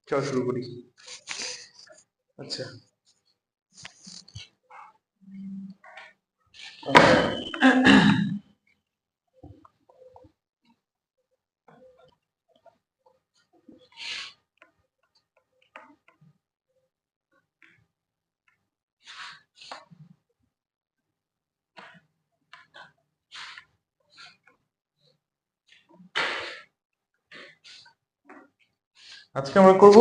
চল শুরু করি। আচ্ছা, আজকে আমরা করব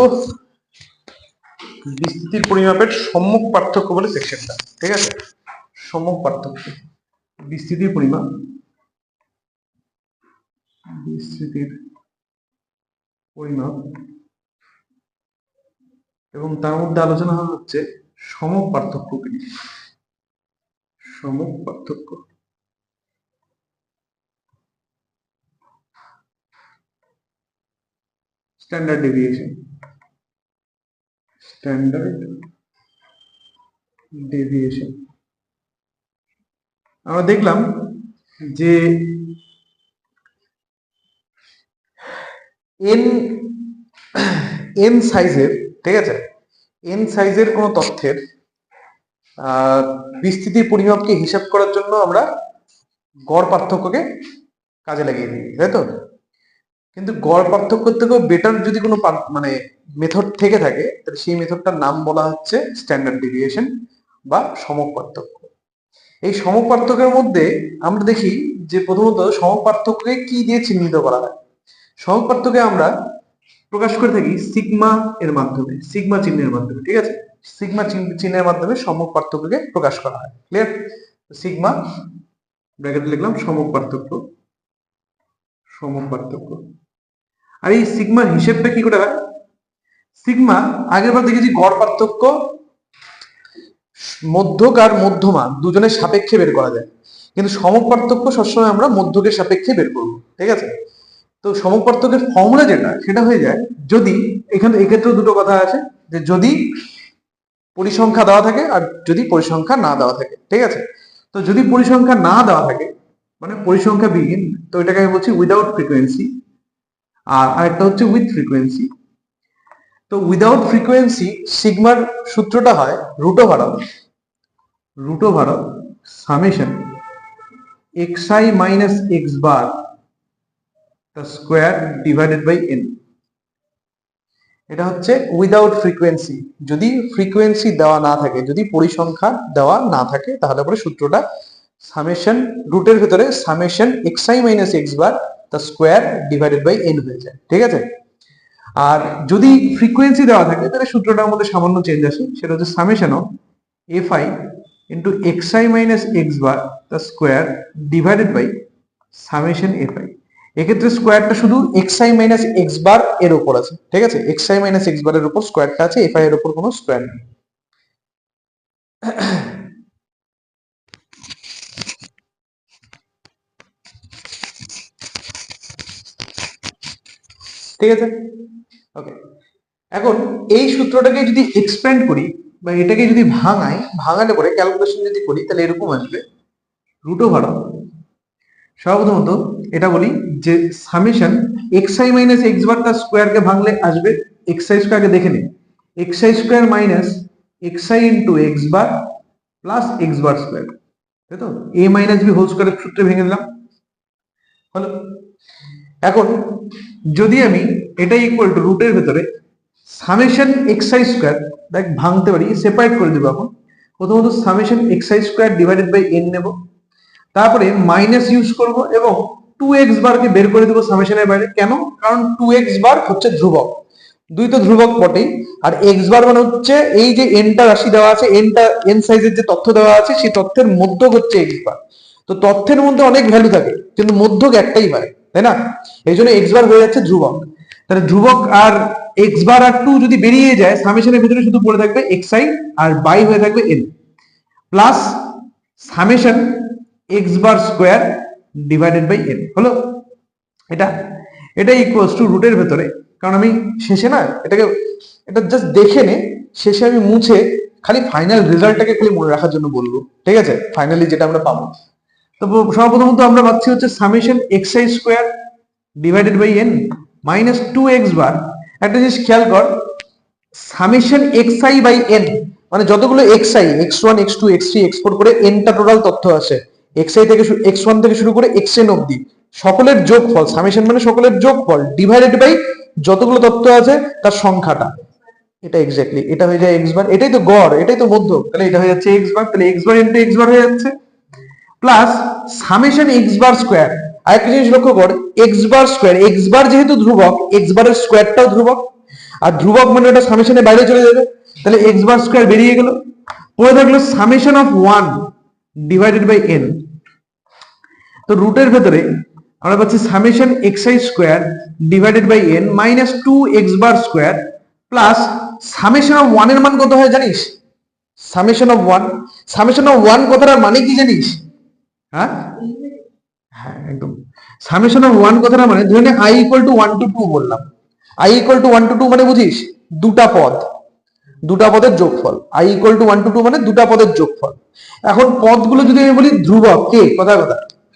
বিস্তৃতির পরিমাপের সম্মুখ পার্থক্য বলে সেকশনটা। ঠিক আছে, সম্মুখ পার্থক্য, বিস্তৃতির পরিমাপ, বিস্তৃতির পরিমাপ এবং তার মধ্যে আলোচনা হচ্ছে সমক পার্থক্য কি। সমক পার্থক্য, স্ট্যান্ডার্ড ডেভিয়েশন, স্ট্যান্ডার্ড ডেভিয়েশন। আমরা দেখলাম যে এন সাইজের, ঠিক আছে, এন সাইজের কোনো তথ্যের বিস্তৃতির পরিমাপকে হিসাব করার জন্য আমরা গড় পার্থক্যকে কাজে লাগিয়ে দিই, তাই তো? কিন্তু গড় পার্থক্য থেকেও বেটার যদি কোনো মানে মেথড থেকে থাকে, তাহলে সেই মেথডটার নাম বলা হচ্ছে স্ট্যান্ডার্ড ডেভিয়েশন বা সমক পার্থক্য। এই সমক পার্থক্যের মধ্যে আমরা দেখি যে প্রথমত সমক পার্থক্যকে কি দিয়ে চিহ্নিত করা হয়। সমক পার্থক্যকে আমরা প্রকাশ করে থাকি সিগমা এর মাধ্যমে, সিগমা চিহ্নের মাধ্যমে। ঠিক আছে, সিগমা চিহ্নের মাধ্যমে সমক পার্থক্যকে প্রকাশ করা হয়। ক্লিয়ার? সিগমা ব্র্যাকেটে লিখলাম সমক পার্থক্য, সমক পার্থক্য। আর এই সিগমার হিসেবটা কি করে হয়? সিগমা আগেরবার দেখেছি গড় পার্থক্য মধ্যক আর মধ্যমা দুজনের সাপেক্ষে বের করা যায়, কিন্তু সমক পার্থক্য সবসময় আমরা মধ্যকের সাপেক্ষে বের করবো। ঠিক আছে, তো সমক পার্থক্যের ফর্মুলা যেটা, সেটা হয়ে যায় যদি, এখানে এক্ষেত্রে দুটো কথা আছে, যে যদি পরিসংখ্যা দেওয়া থাকে আর যদি পরিসংখ্যা না দেওয়া থাকে। ঠিক আছে, তো যদি পরিসংখ্যা না দেওয়া থাকে মানে পরিসংখ্যা বিহীন, তো এটাকে আমি বলছি উইদাউট ফ্রিকোয়েন্সি, আর আরেকটা হচ্ছে উইথ ফ্রিকোয়েন্সি। তো উইদাউট ফ্রিকোয়েন্সি সিগমার সূত্রটা হয় root over summation xi minus x bar the square divided by n। এটা হচ্ছে উইদাউট ফ্রিকোয়েন্সি, যদি ফ্রিকোয়েন্সি দেওয়া না থাকে, যদি পরিসংখ্যা দেওয়া না থাকে, তাহলে পরে সূত্রটা সামেশন রুটের ভিতরে summation xi minus x bar the square divided by n হয়ে যায়। ঠিক আছে, আর যদি ফ্রিকোয়েন্সি দেওয়া থাকে তাহলে সূত্রটার মধ্যে সামান্য চেঞ্জ আসে, সেটা হচ্ছে summation of fi into xi minus x bar the square divided by summation fi। এক্ষেত্রে স্কোয়ারটা শুধু xi মাইনাস x বার এর উপর আছে। ঠিক আছে, xi মাইনাস x বারের উপর স্কোয়ারটা আছে, fi এর উপর কোনো স্কোয়ার নেই। ঠিক আছে, ওকে। এখন এই সূত্রটাকে যদি এক্সপ্যান্ড করি বা এটাকে যদি ভাঙালে পরে ক্যালকুলেশন যদি করি, তাহলে এরকম আসবে রুট ওভার, সর্বপ্রথমত এটা বলি যে সামেশন xi মাইনাস x বার তার স্কোয়ারকে ভাঙলে আসবে xi স্কোয়ারকে দেখে নিন, xi square minus xi into x বার প্লাস x বার স্কোয়ার, তাই তো? a মাইনাস বি হোল স্কোয়ারের সূত্রে ভেঙে দিলাম, হলো। এখন যদি আমি এটা ইকুয়াল টু রুটের ভেতরে সামেশন xi স্কোয়ার দেখ ভাঙতে পারি, সেপারেট করে দেবো। এখন প্রথমত summation xi square divided by n নেব, তারপরে মাইনাস ইউজ করব এবং 2x বারকে বের করে দেবো সামেশনের বাইরে। কেন? কারণ 2x বার হচ্ছে ধ্রুবক, দুই তো ধ্রুবক বটেই, আর x বার মানে হচ্ছে এই যে এনটা রাশি দেওয়া আছে, এন সাইজের যে তথ্য দেওয়া আছে, সেই তথ্যের মধ্যক হচ্ছে x বার। তো তথ্যের মধ্যে অনেক ভ্যালু থাকে কিন্তু মধ্যক একটাই হয়, তাই না? এই জন্য x বার হয়ে যাচ্ছে ধ্রুবক। তাহলে ধ্রুবক আর x বার আর 2 যদি বেরিয়ে যায়, সামেশনের ভিতরে শুধু পড়ে থাকবে xi আর বাই হয়ে থাকবে n plus summation x bar square divided by n। হলো, এটা ইকুয়ালস টু রুটের ভেতরে, কারণ আমি শেষে না এটা জাস্ট দেখে নে, শেষে আমি মুছে খালি ফাইনাল রেজাল্টটাকে খালি মনে রাখার জন্য বলবো। ঠিক আছে, ফাইনালি যেটা আমরা পাবো, তো সর্বপ্রথমত আমরা পাচ্ছি হচ্ছে summation xi square divided by n minus 2x bar. একটা জিনিস খেয়াল কর, সামেশন xi বাই n, মানে যতগুলো xi x1 x2 x3 x4 করে nটা টোটাল তথ্য আসে, xi থেকে x1 থেকে শুরু করে xn অবধি সকলের যোগফল, সামেশন মানে সকলের যোগফল ডিভাইডেড বাই যতগুলো তথ্য আছে তার সংখ্যাটা, এটা এক্স্যাক্টলি এটা হয়ে যায় x বার, এটাই তো গড়, এটাই তো মধ্যক, তাহলে এটা হয়ে যাচ্ছে x বার, তাহলে x বার ইনটু x বার হয়ে যাচ্ছে plus summation x bar square. আরেকটা জিনিস লক্ষ্য কর, x বার স্কয়ার, x বার যেহেতু ধ্রুবক x বারের স্কয়ারটাও ধ্রুবক, আর ধ্রুবক মানে এটা সামেশনের বাইরে চলে যাবে, তাহলে x বার স্কয়ার বেরিয়ে গেল, পড়ে থাকলো summation of 1 divided by n। তো রুটের ভেতরে আমরা পাচ্ছি summation xi square divided by n minus 2x bar square plus summation of 1 এর মান কত হয় জানিস? সামেশন অফ 1, সামেশন অফ 1 কথাটার মানে কি জানিস? হ্যাঁ হ্যাঁ একদম, সামেশন অফ 1 কথাটা মানে ধরে নে i ইকুয়াল টু 1 টু 2 বললাম, i ইকুয়াল টু 1 টু 2 মানে বুঝিস দুটা পদ, দুটা পদের যোগফল, i ইকুয়াল টু 1 টু 2 মানে দুটা পদের যোগফল। এখন পদগুলো যদি আমি বলি ধ্রুবক কে, কথা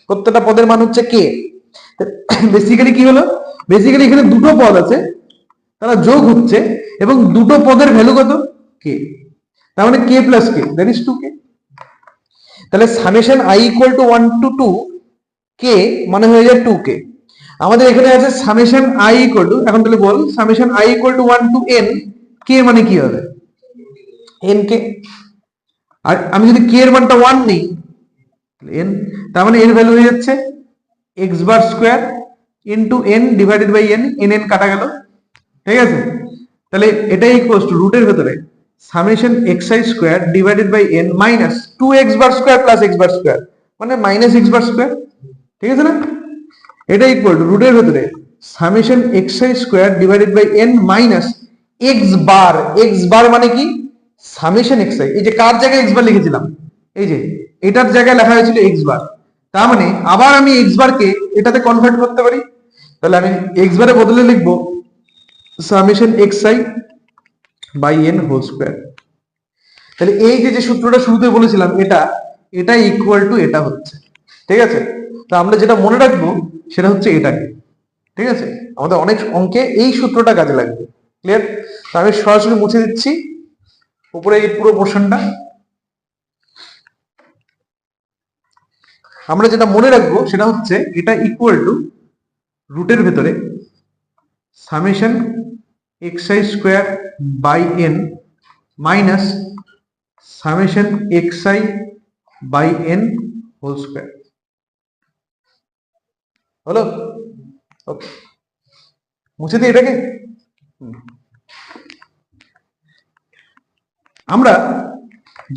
প্রত্যেকটা পদের মান হচ্ছে কে, বেসিক্যালি কি হলো, বেসিক্যালি এখানে দুটো পদ আছে তারা যোগ হচ্ছে এবং দুটো পদের ভ্যালু কত কে, তার মানে k plus k that is 2k। তাহলে summation i equal to 1 to 2 k মানে হয়ে যায় 2k। আমাদের এখানে আছে সামেশন i ইকুয়াল টু, এখন তাহলে বল summation i equal to 1 to n, k মানে কি হবে n কে, আর আমি যদি কে এর মানটা 1 নিই n, তার মানে এর ভ্যালু হয়ে যাচ্ছে x bar square into n divided by n, n কাটা গেল, ঠিক আছে। তাহলে এটাই ইকুয়ালস টু রুটের ভেতরে summation xi square divided by n minus 2x bar square plus x bar square মানে মাইনাস x বার স্কয়ার, ঠিক আছে না। এটা ইকুয়াল টু রুটের ভেতরে summation xi square divided by n minus x bar মানে কি সামেশন xi, এই যে কার জায়গায় x বার লিখেছিলাম, এই যে এটার জায়গায় লেখা হয়েছিল x বার, তার মানে আবার আমি x বারকে এটাতে কনভার্ট করতে পারি, তাহলে আমি x বারে বদলে লিখবো summation xi by n whole square. তাহলে এই যে সূত্রটা শুরুতে বলেছিলাম এটা ইকুয়াল টু এটা হচ্ছে, ঠিক আছে। তো আমরা যেটা মনে রাখবো সেটা হচ্ছে এটাকে, ঠিক আছে, আমাদের অনেক অঙ্কে এই সূত্রটা কাজে লাগবে, ক্লিয়ার। তো আমি সরাসরি মুছে দিচ্ছি উপরে এই পুরো পোর্শনটা। আমরা যেটা মনে রাখবো সেটা হচ্ছে এটা ইকুয়াল টু রুটের ভেতরে summation xi square by n minus summation xi by n whole square, হলো? ওকে, মুছে দিই এটাকে। আমরা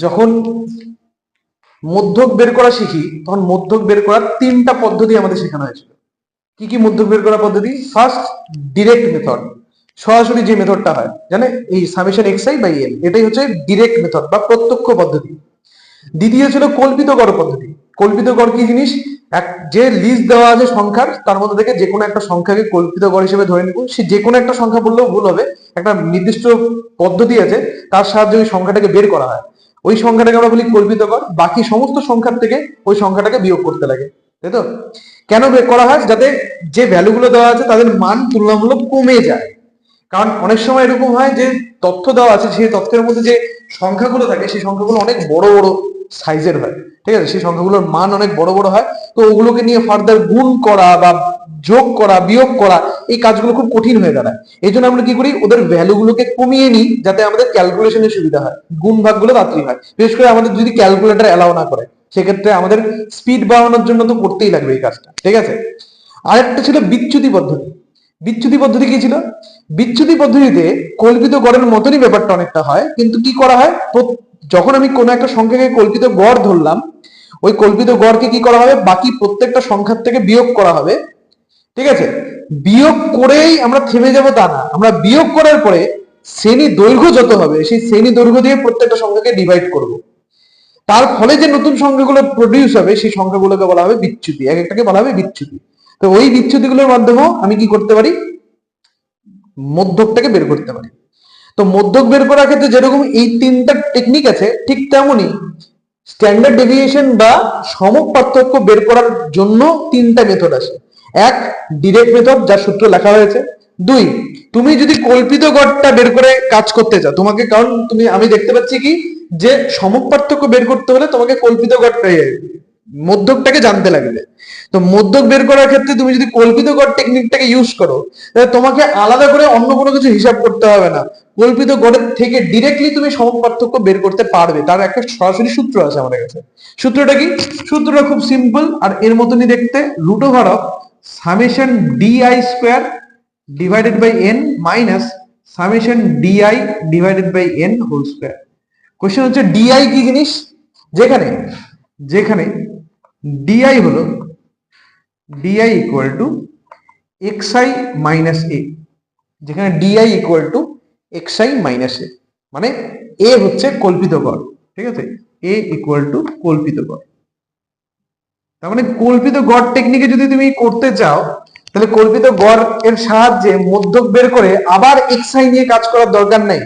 যখন মধ্যক বের করা শিখি তখন মধ্যক বের করার 3টা পদ্ধতি আমাদের শেখানো হয়েছিল। কি কি মধ্যক বের করার পদ্ধতি? ফার্স্ট ডিরেক্ট মেথড, সরাসরি যে মেথডটা হয় জানে এই সামেশন xi বাই n, এটাই হচ্ছে ডিরেক্ট মেথড বা প্রত্যক্ষ পদ্ধতি। দ্বিতীয় ছিল কল্পিত গড় পদ্ধতি। কল্পিত গড় কি জিনিস? যে লিস্ট দেওয়া আছে সংখ্যার তার মধ্যে থেকে যে কোনো একটা সংখ্যাকে কল্পিত গড় হিসেবে ধরে নিব, সে যে কোনো একটা সংখ্যা বললেও ভুল হবে, একটা নির্দিষ্ট পদ্ধতি আছে তার সাহায্যে ওই সংখ্যাটাকে বের করা হয়, ওই সংখ্যাটাকে আমরা বলি কল্পিত গড়। বাকি সমস্ত সংখ্যার থেকে ওই সংখ্যাটাকে বিয়োগ করতে লাগে, তাই তো? কেন বের করা হয়? যাতে যে ভ্যালুগুলো দেওয়া আছে তাদের মান তুলনামূলক কমে যায়। কারণ অনেক সময় এরকম হয় যে তথ্য দেওয়া আছে, সেই তথ্যের মধ্যে যে সংখ্যাগুলো থাকে সেই সংখ্যাগুলো অনেক বড় বড় সাইজের হয়, ঠিক আছে, সেই সংখ্যাগুলোর মান অনেক বড় বড় হয়, তো ওগুলোকে নিয়ে ফার্দার গুণ করা বা যোগ করা বিয়োগ করা এই কাজগুলো খুব কঠিন হয়ে দাঁড়ায়। এই জন্য আমরা কি করি, ওদের ভ্যালুগুলোকে কমিয়ে নিই যাতে আমাদের ক্যালকুলেশনের সুবিধা হয়, গুণ ভাগগুলো তাড়াতাড়ি হয়। বিশেষ করে আমাদের যদি ক্যালকুলেটর অ্যালাউ না করে সেক্ষেত্রে আমাদের স্পিড বাড়ানোর জন্য তো করতেই লাগবে এই কাজটা, ঠিক আছে। আরেকটা ছিল বিচ্যুতি পদ্ধতি। বিচ্যুতি পদ্ধতি কি ছিল? বিচ্যুতি পদ্ধতিতে কল্পিত গড়ের মতনই ব্যাপারটা অনেকটা হয়, কিন্তু কি করা হয়, যখন আমি কোনো একটা সংখ্যাকে কল্পিত গড় ধরলাম, ওই কল্পিত গড়কে কি করা হবে, বাকি প্রত্যেকটা সংখ্যার থেকে বিয়োগ করা হবে, ঠিক আছে। বিয়োগ করেই আমরা থেমে যাব তা না, আমরা বিয়োগ করার পরে শ্রেণী দৈর্ঘ্য যত হবে সেই শ্রেণী দৈর্ঘ্য দিয়ে প্রত্যেকটা সংখ্যাকে ডিভাইড করব। তার ফলে যে নতুন সংখ্যাগুলো প্রডিউস হবে সেই সংখ্যাগুলোকে বলা হবে বিচ্যুতি, এক একটাকে বলা হবে বিচ্যুতি। তো ওই বিচ্যুতিগুলোর মাধ্যমেও আমি কি করতে পারি, মধ্যকটাকে বের করতে পারি। তো মধ্যক বের করার ক্ষেত্রে যেরকম এই 3টা টেকনিক আছে, ঠিক তেমনই স্ট্যান্ডার্ড ডেভিয়েশন বা সমক পার্থক্য বের করার জন্য 3টা মেথড আছে। এক ডিরেক্ট মেথড যার সূত্র লেখা হয়েছে, দুই, তুমি যদি কল্পিত গড়টা বের করে কাজ করতে চাও তোমাকে, কারণ আমি দেখতে পাচ্ছি কি যে সমপার্থক্য বের করতে হলে তোমাকে কল্পিত গড়টা মধ্যকটাকে জানতে লাগবে। তো মধ্যক বের করার ক্ষেত্রে তুমি যদি কল্পিত গড় টেকনিকটাকে ইউজ করো তাহলে তোমাকে আলাদা করে অন্য কোনো কিছু হিসাব করতে হবে না। কল্পিত গড়ের থেকে ডিরেক্টলি তুমি সমপার্থক্য বের করতে পারবে, তার একটা সরাসরি সূত্র আছে আমাদের কাছে। সূত্রটা কি? সূত্রটা খুব সিম্পল আর এর মতনই দেখতে, root over of summation DI square divided by N minus summation DI divided by N whole square. Question হচ্ছে ডিআই কি জিনিস, যেখানে যেখানে ডিআই হলো DI equal to xi minus A, যেখানে DI equal to xi minus A, মানে A হচ্ছে কল্পিত গড়, ঠিক আছে, এ ইকুয়াল টু কল্পিত গড়। তার মানে কল্পিত গড় টেকনিকে যদি তুমি করতে চাও তাহলে কল্পিত গড় এর সাহায্যে মধ্যক বের করে আবার xi নিয়ে কাজ করার দরকার নাই।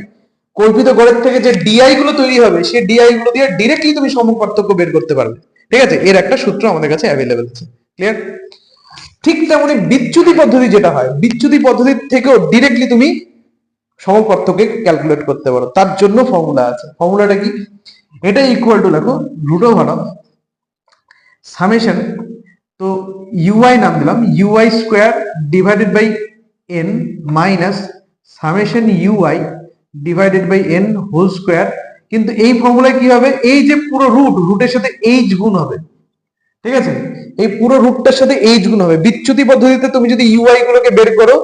কল্পিত গড়ের থেকে যে ডিআই গুলো তৈরি হবে সেই ডিআই গুলো দিয়ে ডিরেক্টলি তুমি সমপার্থক্য বের করতে পারবে, ঠিক আছে। এর একটা সূত্র আমাদের কাছে অ্যাভেলেবেল আছে, ক্লিয়ার। ঠিক তেমনি বিচ্যুতি পদ্ধতি যেটা হয়, বিচ্যুতি পদ্ধতির থেকেও ডিরেক্টলি তুমি সমপার্থক্যকে ক্যালকুলেট করতে পারো, তার জন্য ফর্মুলা আছে। ফর্মুলাটা কি? এটা ইকুয়াল টু দেখো রুট ওভার অফ সামেশন, তো ইউআই নাম দিলাম ui square divided by N minus summation ui divided by N whole square. কিন্তু এই ফর্মুলায় কি হবে, এই যে পুরো রুটের সাথে এইচ গুণ হবে, ঠিক আছে, এই পুরো রুটটার সাথে এইচ গুণ হবে। বিচ্যুতি পদ্ধতিতে তুমি যদি ইউআই গুলোকে বের করো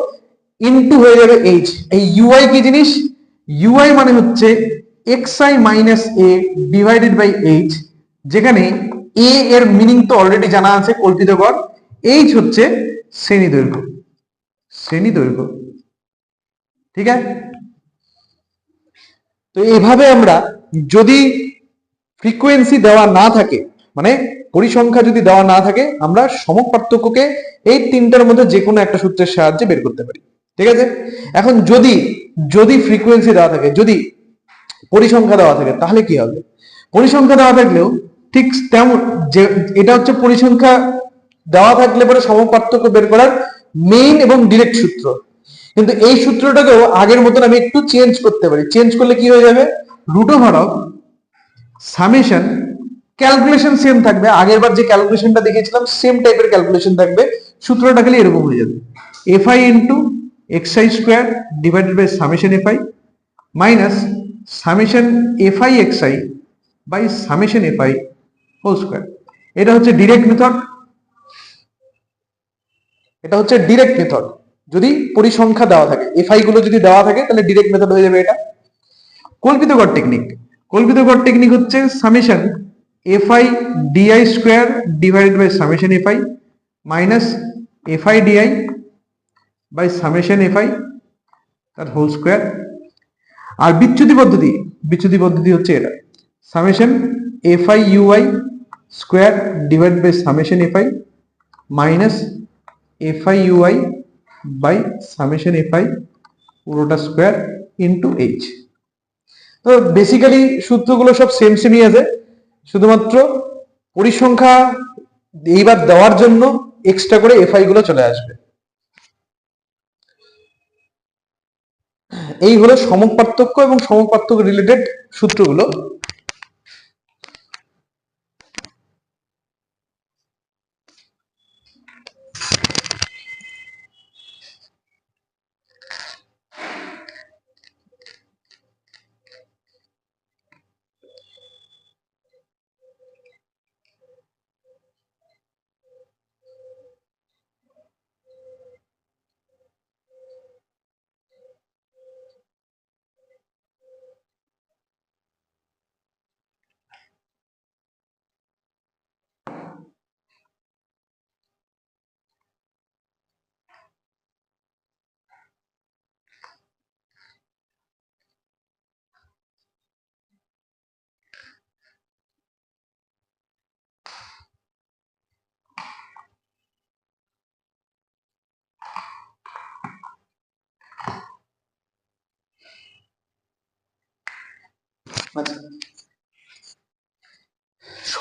ইনটু হয়ে যাবে এইচ। এই ইউআই কি জিনিস? ইউআই মানে হচ্ছে xi minus A divided by H, যেখানে এ এর মিনিং তো অলরেডি জানা আছে কল্পিত গড়, এইচ হচ্ছে শ্রেণী দৈর্ঘ্য, শ্রেণী দৈর্ঘ্য, ঠিক আছে। তো এইভাবে আমরা যদি ফ্রিকোয়েন্সি দেওয়া না থাকে, মানে পরিসংখ্যা যদি দেওয়া না থাকে, আমরা সমপার্থক্যকে এই তিনটার মধ্যে যে কোনো একটা সূত্রের সাহায্যে বের করতে পারি, ঠিক আছে। এখন যদি যদি ফ্রিকোয়েন্সি দেওয়া থাকে, যদি পরিসংখ্যা দেওয়া থাকে, তাহলে কি হবে? পরিসংখ্যা দেওয়া থাকলেও ঠিক তেমন, যে এটা হচ্ছে পরিসংখ্যা দেওয়া থাকলে পরে সমপার্থক্য বের করার মেইন এবং ডিরেক্ট সূত্র। কিন্তু এই সূত্রটাকেও আগের মতন আমি একটু চেঞ্জ করতে পারি। চেঞ্জ করলে কি হয়ে যাবে, root over of summation, calculation same থাকবে, আগের বার যে ক্যালকুলেশনটা দেখিয়েছিলাম সেম টাইপের ক্যালকুলেশন থাকবে, সূত্রটা খালি এরকম হয়ে যাবে, fi into xi square divided by summation fi minus summation fi xi by summation fi whole square. এটা হচ্ছে ডিরেক্ট মেথড, এটা হচ্ছে ডিরেক্ট মেথড। যদি পরিসংখ্যা দেওয়া থাকে, এফআই গুলো যদি দেওয়া থাকে তাহলে ডিরেক্ট মেথড হয়ে যাবে এটা। কল্পিত গড় টেকনিক, কল্পিত গড় টেকনিক হচ্ছে summation fi di square divided by summation fi minus fi di by summation fi তার হোল স্কোয়ার। আর বিচ্যুতি পদ্ধতি, বিচ্যুতি পদ্ধতি হচ্ছে এটা, summation fi ui square divided by summation fi minus fi ui by summation fi পুরোটা স্কোয়ার ইন্টু এইচ। তো বেসিক্যালি সূত্রগুলো সব সেম সেমই আছে, শুধুমাত্র পরিসংখ্যা এইবার দেওয়ার জন্য এক্সট্রা করে এফআই গুলো চলে আসবে। এই হলো সমপার্থক্য এবং সমপার্থক্য রিলেটেড সূত্রগুলো।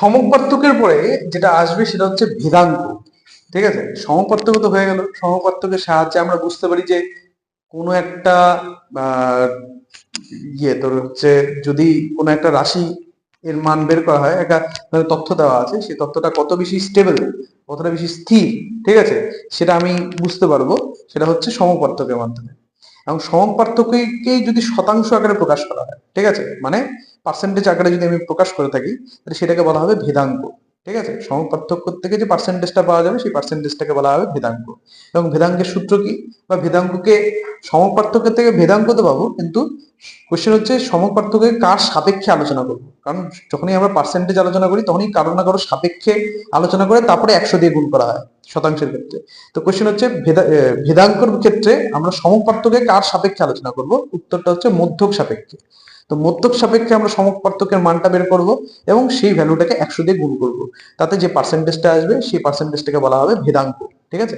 সমপার্থক্যের পরে যেটা আসবে সেটা হচ্ছে ভেদাঙ্ক, ঠিক আছে। সমপার্থক্য তো হয়ে গেল, সমপার্থক্যের সাহায্যে আমরা বুঝতে পারি যে কোনো একটা তোর হচ্ছে যদি কোনো একটা রাশি এর মান বের করা হয়, একটা তথ্য দেওয়া আছে, সেই তথ্যটা কত বেশি স্টেবল, কতটা বেশি স্থির, ঠিক আছে, সেটা আমি বুঝতে পারবো, সেটা হচ্ছে সমপার্থক্যের মাধ্যমে। এবং সমপার্থক্যকেই যদি শতাংশ আকারে প্রকাশ করা হয়, ঠিক আছে, মানে পার্সেন্টেজ আকারে যদি আমি প্রকাশ করে থাকি, তাহলে সেটাকে বলা হবে ভেদাঙ্ক। ঠিক আছে, সমপার্থক্য থেকে যে পার্সেন্টেজটা পাওয়া যাবে সেই পার্সেন্টেজটাকে বলা হবে ভেদাঙ্ক। এবং ভেদাঙ্কের সূত্র কি, বা ভেদাঙ্ককে সমপার্থক্য থেকে ভেদাঙ্ক তো পাবো, কিন্তু কোশ্চেন হচ্ছে সমপার্থক্যে কার সাপেক্ষে আলোচনা করবো। কারণ যখনই আমরা পার্সেন্টেজ আলোচনা করি তখনই কারো না কারো সাপেক্ষে আলোচনা করে তারপরে 100 দিয়ে গুণ করা হয় শতাংশের ক্ষেত্রে। তো কোশ্চেন হচ্ছে ভেদাঙ্কর ক্ষেত্রে আমরা সমপার্থক্যে কার সাপেক্ষে আলোচনা করব, উত্তরটা হচ্ছে মধ্যক সাপেক্ষে। তো মধ্যক সাপেক্ষে আমরা সমপার্থক্যের মানটা বের করব এবং সেই ভ্যালুটাকে 100 দিয়ে গুণ করব, তাতে যে পার্সেন্টেজটা আসবে সেই পার্সেন্টেজটাকে বলা হবে ভেদাঙ্ক। ঠিক আছে,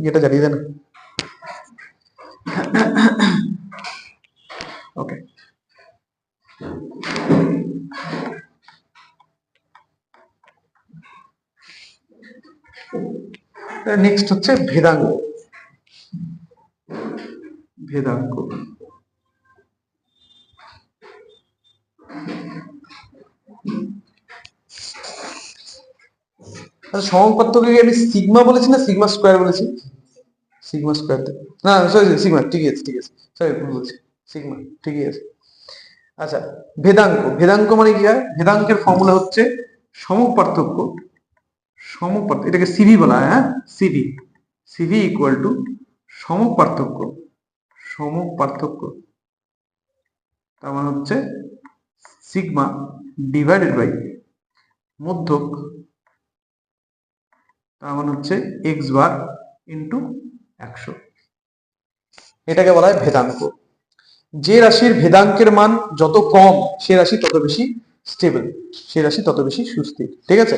এটা জানিয়ে দেন। ওকে, নেক্সট হচ্ছে ভেদাঙ্ক। ভেদাঙ্ক সমপার্থক্যকে আমি সিগমা বলেছি না সিগমা স্কোয়ার বলেছি? সিগমা স্কোয়ার, না সরি সিগমা, ঠিকই আছে ঠিক আছে, সরি ভুল বলছি, সিগমা ঠিকই আছে। আচ্ছা, ভেদাঙ্ক, ভেদাঙ্ক মানে কি হয়? ভেদাঙ্কের ফর্মুলা হচ্ছে সমপার্থক্য, সমপার্থক্য এটাকে সিভি বলা হয়, হ্যাঁ সিভি, সিভি ইকুয়াল টু সমপার্থক্য, সমপার্থক্য তার মানে হচ্ছে সিগমা ডিভাইডেড বাই মধ্যক, তার মানে হচ্ছে এক্স বার ইন্টু 100। এটাকে বলা হয় ভেদাঙ্ক। যে রাশির ভেদাঙ্কের মান যত কম সে রাশি তত বেশি স্টেবল, সে রাশি তত বেশি সুস্থির। ঠিক আছে,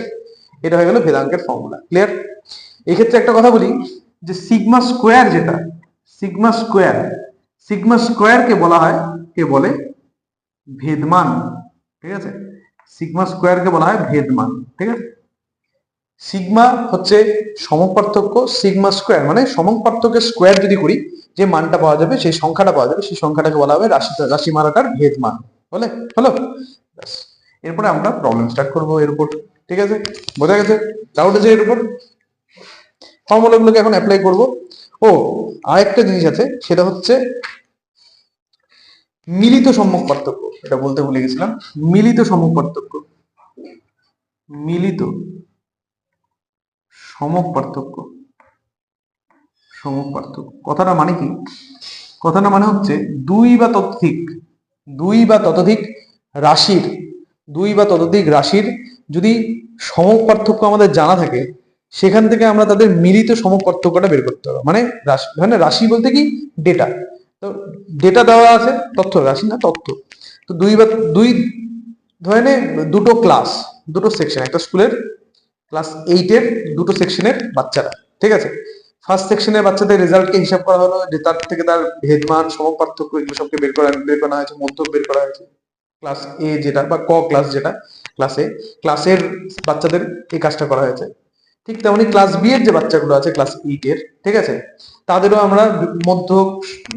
এটা হয়ে গেল ভেদাঙ্কের ফর্মুলা। ক্লিয়ার? এই ক্ষেত্রে একটা কথা বলি যে সিগমা স্কোয়ার যেটা, সিগমা স্কোয়ার, সিগমা স্কোয়ারকে বলা হয়, কে বলে ভেদমান। ঠিক আছে, সিগমা স্কোয়ারকে বলা হয় ভেদমান। ঠিক আছে, সিগমা হচ্ছে সমপার্থক্য, সিগমা স্কোয়ার মানে সমপার্থক্যের স্কোয়ার যদি করি যে মানটা পাওয়া যাবে, সেই সংখ্যাটা পাওয়া যাবে, সেই সংখ্যাটাকে বলা হবে রাশিমালাটার ভেদমান। বলে হলো? এরপরে আমরা প্রবলেম স্টার্ট করবো এর উপর। ঠিক আছে, বোঝা গেছে? ডাউট আছে এর উপর? ফর্মুলা গুলোকে এখন অ্যাপ্লাই করব। ও আরেকটা জিনিস আছে, সেটা হচ্ছে মিলিত সম্মুখ পার্থক্য, এটা বলতে ভুলে গেছিলাম। মিলিত সম্মুখ পার্থক্য, মিলিত সমক পার্থক্য, সমক পার্থক্য কথাটা মানে কি? কথাটা মানে হচ্ছে দুই বা ততোধিক, দুই বা ততোধিক রাশির, দুই বা ততোধিক রাশির যদি সমক পার্থক্য আমাদের জানা থাকে, সেখান থেকে আমরা তাদের মিলিত সমক পার্থক্যটা বের করতে হবে। মানে রাশি, মানে রাশি বলতে কি ডেটা, তো ডেটা দেওয়া আছে, তথ্য, রাশি না তথ্য। তো দুই ধরে নে দুটো ক্লাস, দুটো সেকশন, একটা স্কুলের ক্লাস 8 এর দুটো সেকশনের বাচ্চারা। ঠিক আছে, ফার্স্ট সেকশনের বাচ্চাদের রেজাল্টকে হিসাব করা হলো, যে তার থেকে তার ভেদমান সমপার্থক্য এগুলো সবকে বের করা হয়েছে, মধ্যক বের করা হয়েছে। ক্লাস এ যেটা বা ক ক্লাস যেটা, ক্লাসের বাচ্চাদের এই কাজটা করা হয়েছে। ঠিক তেমনি ক্লাস বি এর যে বাচ্চাগুলো আছে ক্লাস 8 এর, ঠিক আছে, তাদেরও আমরা মধ্যক,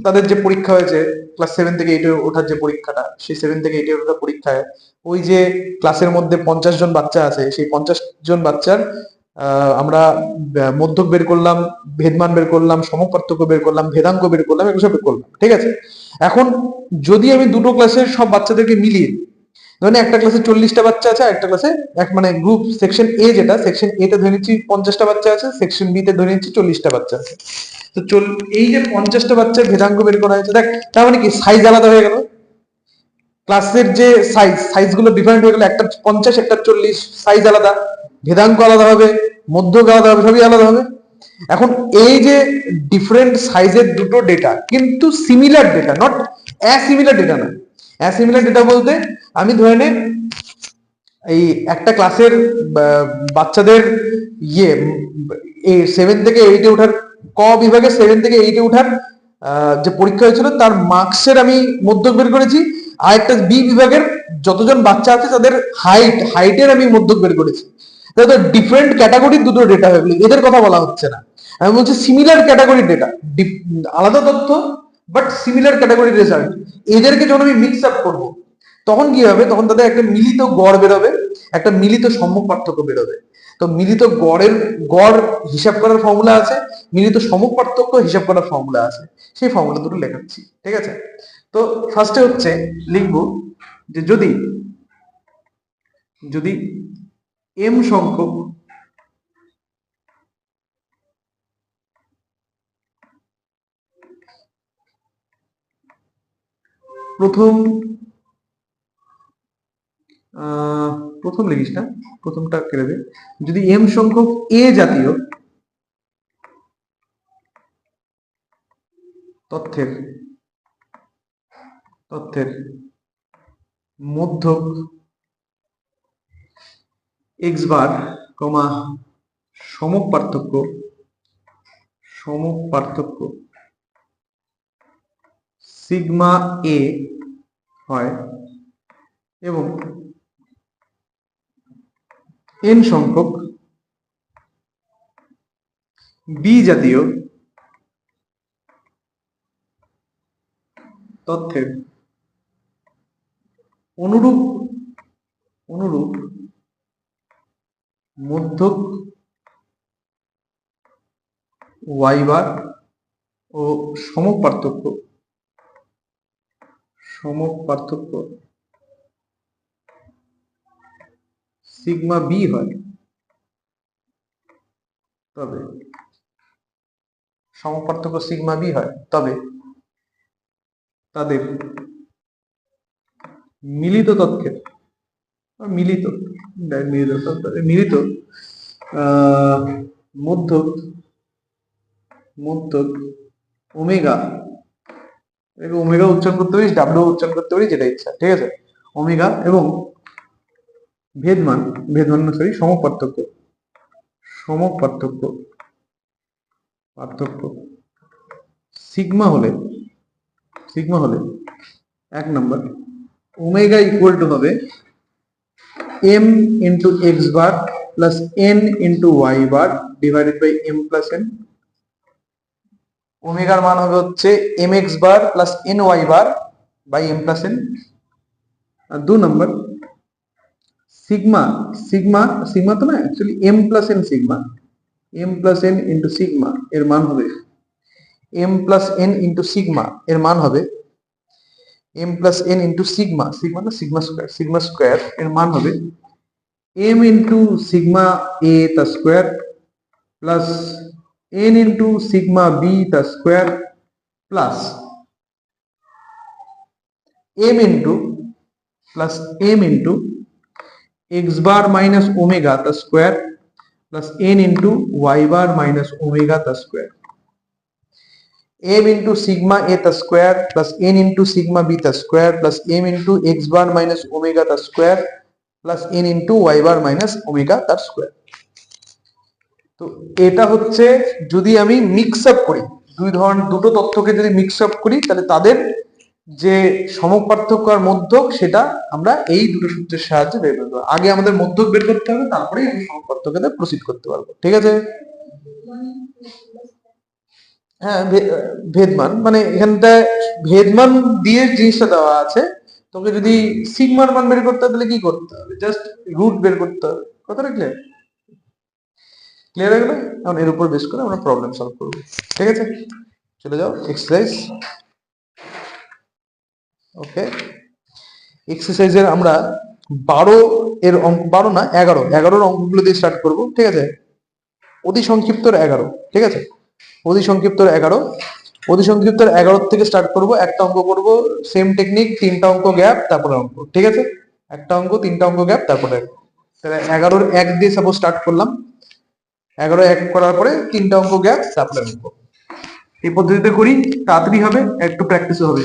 তাদের যে পরীক্ষা হয়েছে ক্লাস 7 থেকে 8 এ ওঠার যে পরীক্ষাটা, সেই 7 থেকে 8 এ ওঠার পরীক্ষায় ওই যে ক্লাসের মধ্যে 50 জন বাচ্চা আছে, সেই 50 জন বাচ্চার আমরা মধ্যক বের করলাম, ভেদমান বের করলাম, সমপার্থক্য বের করলাম, ভেদাঙ্ক বের করলাম, এগুলো সব বের করলাম। ঠিক আছে, এখন যদি আমি দুটো ক্লাসের সব বাচ্চাদেরকে মিলিয়ে, ধরেন একটা ক্লাসে 40টা বাচ্চা আছে, একটা ক্লাসে মানে গ্রুপ সেকশন এ যেটা, সেকশন এ তে ধরে নিচ্ছি 50টা বাচ্চা আছে, সেকশন বি তে ধরে নিচ্ছি 40টা বাচ্চা আছে। তো এই যে 50টা বাচ্চার ভেদাঙ্ক বের করা হয়েছে, দেখ তার মানে কি সাইজ আলাদা হয়ে গেল, ক্লাসের যে সাইজ গুলো ডিফারেন্ট হয়ে গেল, একটা 50 একটা 40, সাইজ আলাদা, ভেদাঙ্ক আলাদা হবে, মধ্যক আলাদা হবে, সবই আলাদা হবে। এখন এই যে ডিফারেন্ট সাইজের দুটো ডেটা, কিন্তু সিমিলার ডেটা, নট অ্যাসিমিলার ডেটা না। অ্যাসিমিলার ডেটা বলতে আমি ধরে নে এই একটা ক্লাসের বাচ্চাদের এই 7 থেকে 8 এ ওঠার, ক বিভাগে 7 থেকে 8 এ ওঠার যে পরীক্ষা হয়েছিল তার মার্কসের আমি মধ্যক বের করেছি, আর একটা বি বিভাগের যতজন বাচ্চা আছে তাদের হাইটের আমি মধ্যক বের করেছি। তাহলে ডিফারেন্ট ক্যাটাগরির দুটো ডেটা হয়ে গেল, এদের কথা বলা হচ্ছে না, আমি বলছি সিমিলার ক্যাটাগরির ডেটা, আলাদা তথ্য বাট সিমিলার ক্যাটাগরি রেজাল্ট, এদেরকে যখন আমি মিক্স আপ করবো তখন কি হবে, তখন তাদের একটা মিলিত গড় বেরোবে, একটা মিলিত সম্মুখ পার্থক্য বেরোবে। তো মিলিত গড় হিসাব করার ফর্মুলা আছে, মিলিত সম্মুখ পার্থক্য হিসাব করার ফর্মুলা আছে, সেই ফর্মুলা দুটো লেখাচ্ছি, ঠিক আছে। তো ফার্স্টে হচ্ছে লিখবো যে যদি এম সংখ্যক প্রথম লিখিস না, প্রথমটা কেটে দে। যদি এম সংখ্যক এ জাতীয় তথ্যের মধ্যক এক্স বার কমা সমক পার্থক্য সিগমা এ হয় এবং এন সংখ্যক বি জাতীয় তথ্যের অনুরূপ মধ্যক ওয়াই বার ও সমক পার্থক্য সিগমা বি হয়, তবে সমক পার্থক্য সিগমা বি হয়, তবে তাদের মিলিত তথ্যের মিলিত মধ্যক ওমেগা, ওমেগা উচ্চারণ করতে পারিস, ডাব্লিউ উচ্চারণ করতে পারিস, যেটা ইচ্ছা, ঠিক আছে। ওমেগা এবং ভেদমান না সরি সমক পার্থক্য সিগমা হলে 1 ওমেগা ইকুয়াল টু হবে m into x bar plus n into y bar divided by m plus n। ওমেগার মান হবে হচ্ছে mx bar plus ny bar by m plus n। আর 2 সিগমা তো না, actually m plus n into sigma এর মান হবে m plus n into sigma এর মান হবে m plus n into sigma না সিগমা স্কোয়ার এর মান হবে m ইন্টু সিগমা a তা square plus n into sigma b তা square plus m into x bar minus omega তা square plus n into y bar minus omega তা square. m into sigma a the square plus n into sigma b the square plus m into x bar minus omega the square plus n into y bar minus omega the square। তো এটা হচ্ছে যদি আমি mix up করি, দুটো তথ্যকে যদি mix up করি, তাহলে তাদের যে সমক পার্থক্য আর মধ্যক সেটা আমরা এই দুটো সূত্রের সাহায্যে বের করবো। আগে আমাদের মধ্যক বের করতে হবে, তারপরে আমি সমক পার্থক্যতে প্রসিড করতে পারবো, ঠিক আছে। হ্যাঁ, ভেদমান মানে এখানটা ভেদমান দিয়ে জিনিসটা দেওয়া আছে, তোকে যদি সিগমার মান বের করতে হবে তাহলে কি করতে হবে, জাস্ট রুট বের করতে হবে। কথাটা ক্লিয়ার হয়ে গেল? এখন এর উপর বেস করে আমরা প্রবলেম সলভ করবো, ঠিক আছে। চলে যাও এক্সারসাইজ। ওকে, এক্সারসাইজের আমরা 12 এর অঙ্ক, 12 না 11 অঙ্কগুলো দিয়ে স্টার্ট করবো, ঠিক আছে। অতি সংক্ষিপ্তর 11, ঠিক আছে। অতি সংক্ষিপ্তর 11 থেকে স্টার্ট করব। একটা অঙ্ক করব সেম টেকনিক, 3টা অঙ্ক গ্যাপ, তারপরে অঙ্ক, ঠিক আছে। একটা অঙ্ক 3টা অঙ্ক গ্যাপ, তারপরে তাহলে 11 1 দিয়ে সাপোজ স্টার্ট করলাম, 11 1 করার পরে 3টা অঙ্ক গ্যাপ, তারপরে অঙ্ক। এই পদ্ধতিতে করি, তাড়াতাড়ি হবে, একটু প্র্যাকটিসও হবে।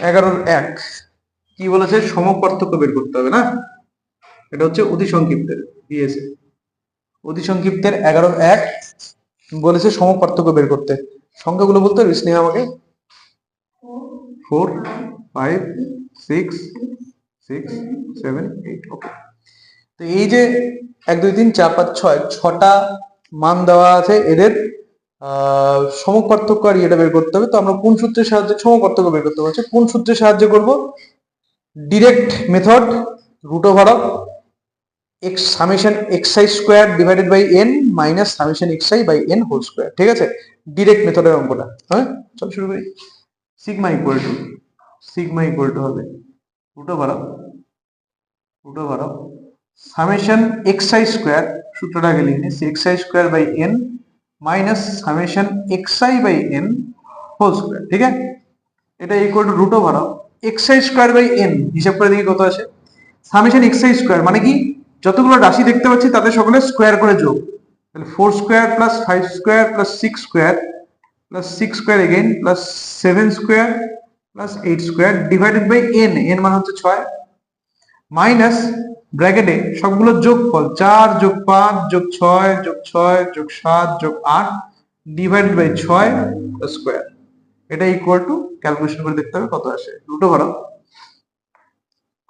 11 1 কি বলেছে, সমক পার্থক্য বের করতে হবে না, এটা হচ্ছে অতি সংক্ষিপ্তের দিয়েছে। অতি সংক্ষিপ্তের 11 1 বলেছে সমক পার্থক্য বের করতে। সংখ্যাগুলো বলতে পারবি স্নেহা আমাকে? 4 5 6 6 7 8। ওকে, তো তো এই যে 1 2 3 4 5 6 ছটা মান দেওয়া আছে, এদের সমপার্থক্য আর এটা বের করতে হবে। তো আমরা কোন সূত্রের সাহায্যে সমপার্থক্য বের করতে পারছি? কোন সূত্রের সাহায্যে করব? Direct method, root over of x summation xi square divided by n minus summation xi by n whole square. ঠিক আছে, ডিরেক্ট মেথডের অঙ্কটা। হ্যাঁ, চল শুরু করি। সিগমা ইকুয়াল টু হবে root over of summation xi square, সূত্রটা আগে লিখে নিই, xi square by n minus summation xi by n whole square. ঠিক আছে, এটা equal to root over of xi square by n। হিসাব করে দেখি কত আসে। সামেশন xi স্কোয়ার মানে কি, যতগুলো রাশি দেখতে পাচ্ছি তাদের সকলে স্কোয়ার করে যোগ, তাহলে 4 square plus 5 square plus 6 square plus 6 square again plus 7 square plus 8 square divided by n, n মানে হচ্ছে 6, মাইনাস ব্র্যাকেটে সবগুলো যোগফল 4 যোগ 5 যোগ 6 যোগ 6 যোগ 7 যোগ 8 ডিভাইডেড বাই 6 স্কোয়ার। এটা ইকুয়াল টু, ক্যালকুলেশন করে দেখতে হবে কত আসে। রুট ওভার অফ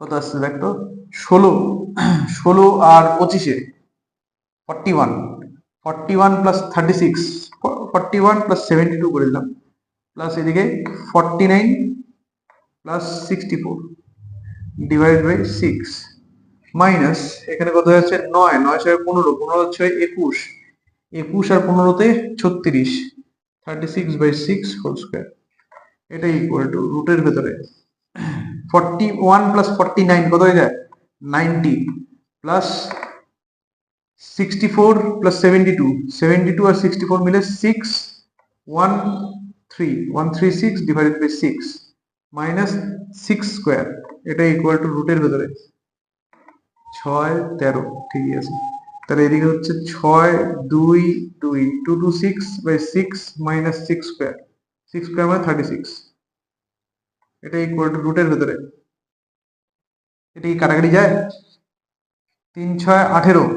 কত আসছে দেখো, 16 আর 25 41 প্লাস 36, 41 প্লাস 72 করে দিলাম, প্লাস এদিকে 49 প্লাস 64 ডিভাইডেড বাই 6 মাইনাস এখানে কত হচ্ছে 9, 9 ছয় 15, 15 হচ্ছে 21, 21 আর 15তে 36, 36 বাই 6 হোল স্কোয়ার। এটা ইকুয়াল টু রুটের ভেতরে 41 প্লাস 49 কত হয়ে যায় 90, প্লাস 64 প্লাস 72, 72 আর 64 মিলে 136 ডিভাইডেড বাই 6 মাইনাস 6 স্কোয়ার। এটা ইকুয়াল টু রুটের ভেতরে 6 13। ঠিকই আছে, তাহলে এদিকে হচ্ছে 6 2 2 226 বাই 6 মাইনাস 6 স্কোয়ার, 6 স্কোয়ার মানে 36। এটা ইকুয়াল টু রুটের ভেতরে, এটা কি কাটাকাটি যায়? 3 6 18,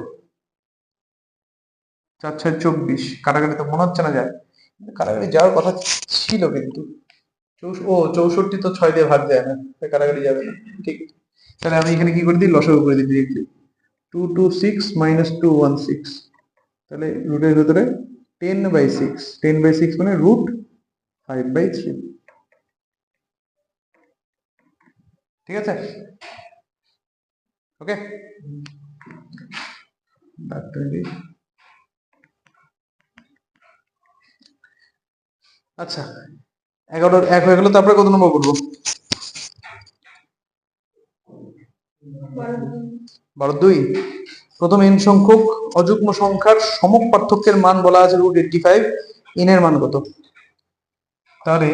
4 6 24, কাটাকাটি তো মনে হচ্ছে না যায়, কাটাকাটি যাওয়ার কথা ছিল কিন্তু 64 তো 6 দিয়ে ভাগ যায় না, তাই কাটাকাটি যাবে না। ঠিক, তাহলে আমি এখানে কি করে দিই, লসাগু করে দিই ডিরেক্টলি, 226 মাইনাস 216, তাহলে রুটের ভেতরে 10 বাই 6, 10 বাই 6 মানে রুট 5 বাই 3। ঠিক আছে, ওকে। আচ্ছা, 11 1 হয়ে গেল, তারপরে কত নম্বর করবো? 12 2। প্রথম n সংখ্যক অযুগ্ম সংখ্যার সমক পার্থক্যের মান বলা আছে √85, n এর মান কত? তাহলে